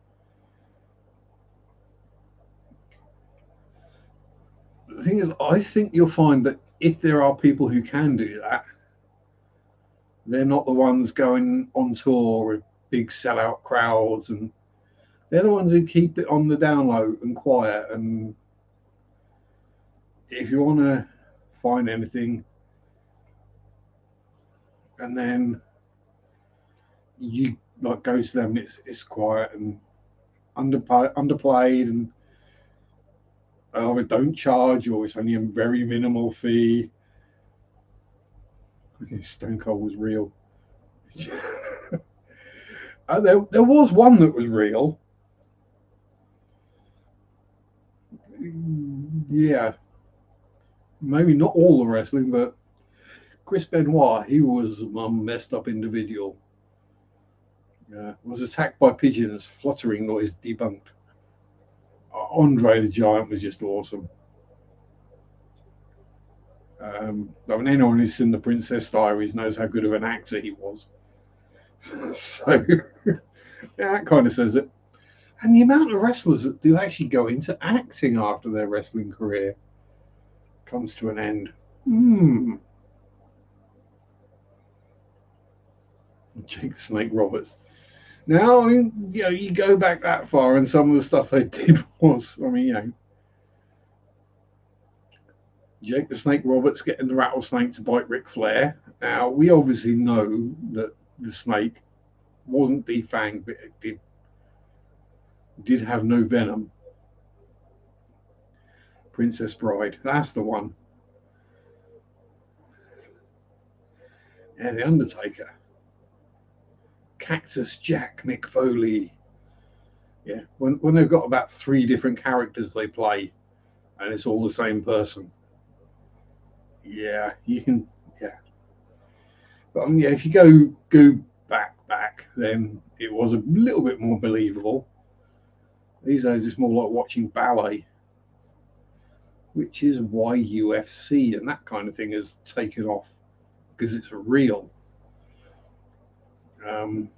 the thing is, I think you'll find that if there are people who can do that, they're not the ones going on tour with big sellout crowds, and they're the ones who keep it on the down low and quiet. And if you want to find anything, and then you like go to them, and it's quiet and underplayed, and it don't charge, or it's only a very minimal fee. Stone Cold was real. There was one that was real. Yeah, maybe not all the wrestling, but Chris Benoit, he was a messed up individual. Was attacked by pigeons, fluttering noise debunked. Andre the Giant was just awesome. I mean, anyone who's seen the Princess Diaries knows how good of an actor he was. So, yeah, that kind of says it. And the amount of wrestlers that do actually go into acting after their wrestling career comes to an end. Jake the Snake Roberts. Now, I mean, you go back that far, and some of the stuff they did was, I mean, Jake the Snake Roberts getting the rattlesnake to bite Ric Flair. Now, we obviously know that the snake wasn't defanged, but it did have no venom. Princess Bride, that's the one. Yeah, The Undertaker. Cactus Jack Mick Foley. Yeah, when they've got about 3 different characters they play, and it's all the same person. Yeah, you can. Yeah, but yeah, if you go back, then it was a little bit more believable. These days, it's more like watching ballet, which is why UFC and that kind of thing has taken off, because it's real. Um,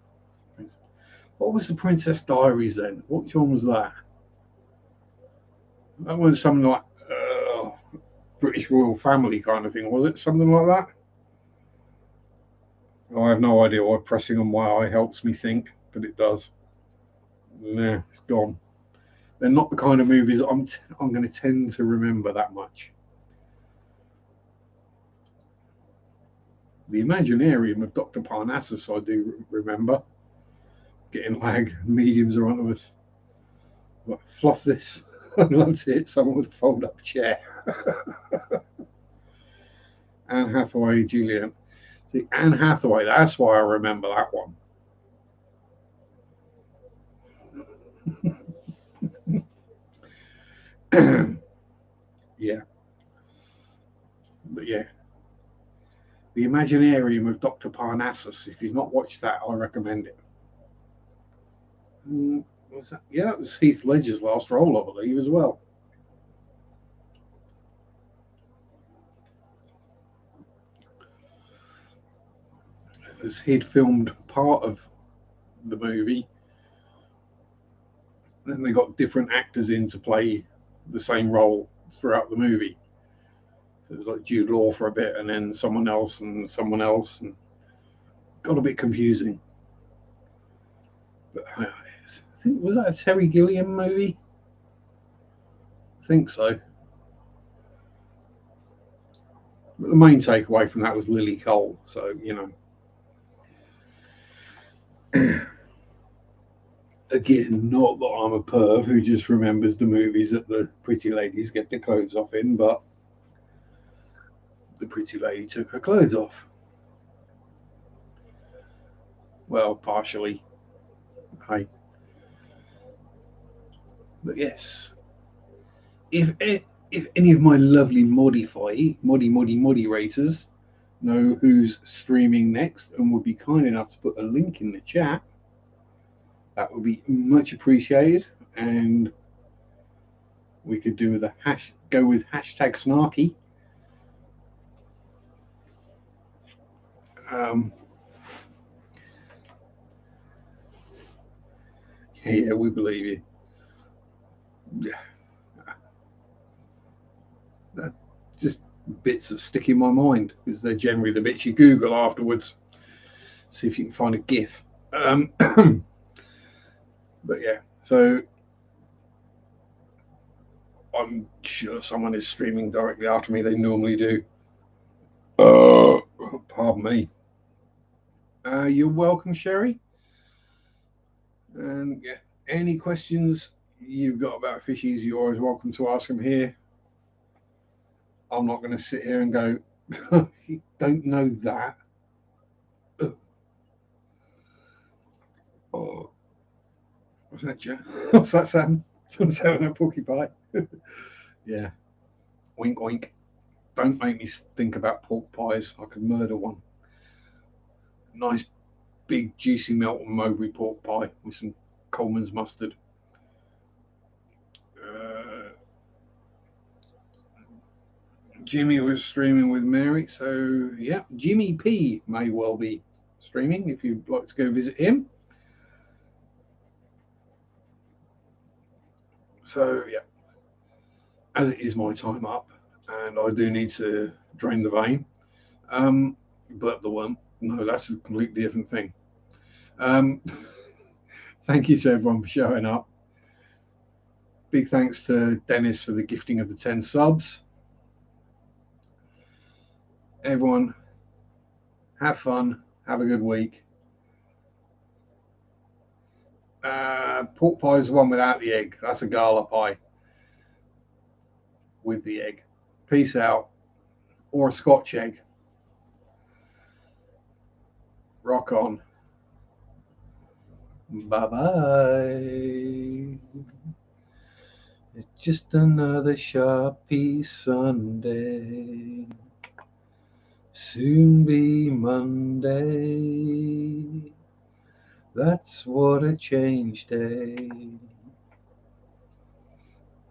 what was the Princess Diaries then? Which one was that? That was something like British royal family kind of thing, was it? Something like that? Oh, I have no idea why pressing on my eye helps me think, but it does. Nah, it's gone. They're not the kind of movies I'm going to tend to remember that much. The Imaginarium of Dr. Parnassus, I do remember. Getting lag, mediums are onto us. What, fluff this. That's it. Someone would fold up a chair. Anne Hathaway, Julian. See, Anne Hathaway, that's why I remember that one. Yeah. But yeah. The Imaginarium of Dr. Parnassus. If you've not watched that, I recommend it. Was that? Yeah, that was Heath Ledger's last role, I believe, as well. As he'd filmed part of the movie, then they got different actors in to play the same role throughout the movie. So it was like Jude Law for a bit, and then someone else, and got a bit confusing. But I think, was that a Terry Gilliam movie? I think so. But the main takeaway from that was Lily Cole. So again, not that I'm a perv who just remembers the movies that the pretty ladies get their clothes off in, but the pretty lady took her clothes off. Well, partially. Hey. But yes, if any of my lovely moddy raters know who's streaming next and would be kind enough to put a link in the chat, that would be much appreciated. And we could do go with hashtag snarky. Yeah, we believe you. Yeah. That just bits that stick in my mind because they're generally the bits you Google afterwards. See if you can find a GIF. But yeah, so I'm sure someone is streaming directly after me. They normally do. Pardon me. You're welcome, Sherry. And yeah, any questions you've got about fishies, you're always welcome to ask them here. I'm not going to sit here and go, you don't know that. Oh, what's that, Jack? What's that, Sam? John's having a porky pie. Yeah, wink, wink. Don't make me think about pork pies. I could murder one. Nice, big, juicy Melton Mowbray pork pie with some Coleman's mustard. Jimmy was streaming with Mary, so yeah, Jimmy P may well be streaming if you'd like to go visit him. So yeah, as it is my time up, and I do need to drain the vein, but the one, no, that's a completely different thing. Um, thank you to everyone for showing up. Big thanks to Dennis for the gifting of the 10 subs. Everyone, have fun, have a good week. Pork pie is the one without the egg. That's a gala pie with the egg. Peace out. Or a Scotch egg. Rock on. Bye bye. It's just another Sharpe Sunday. Soon be Monday. That's what a change day.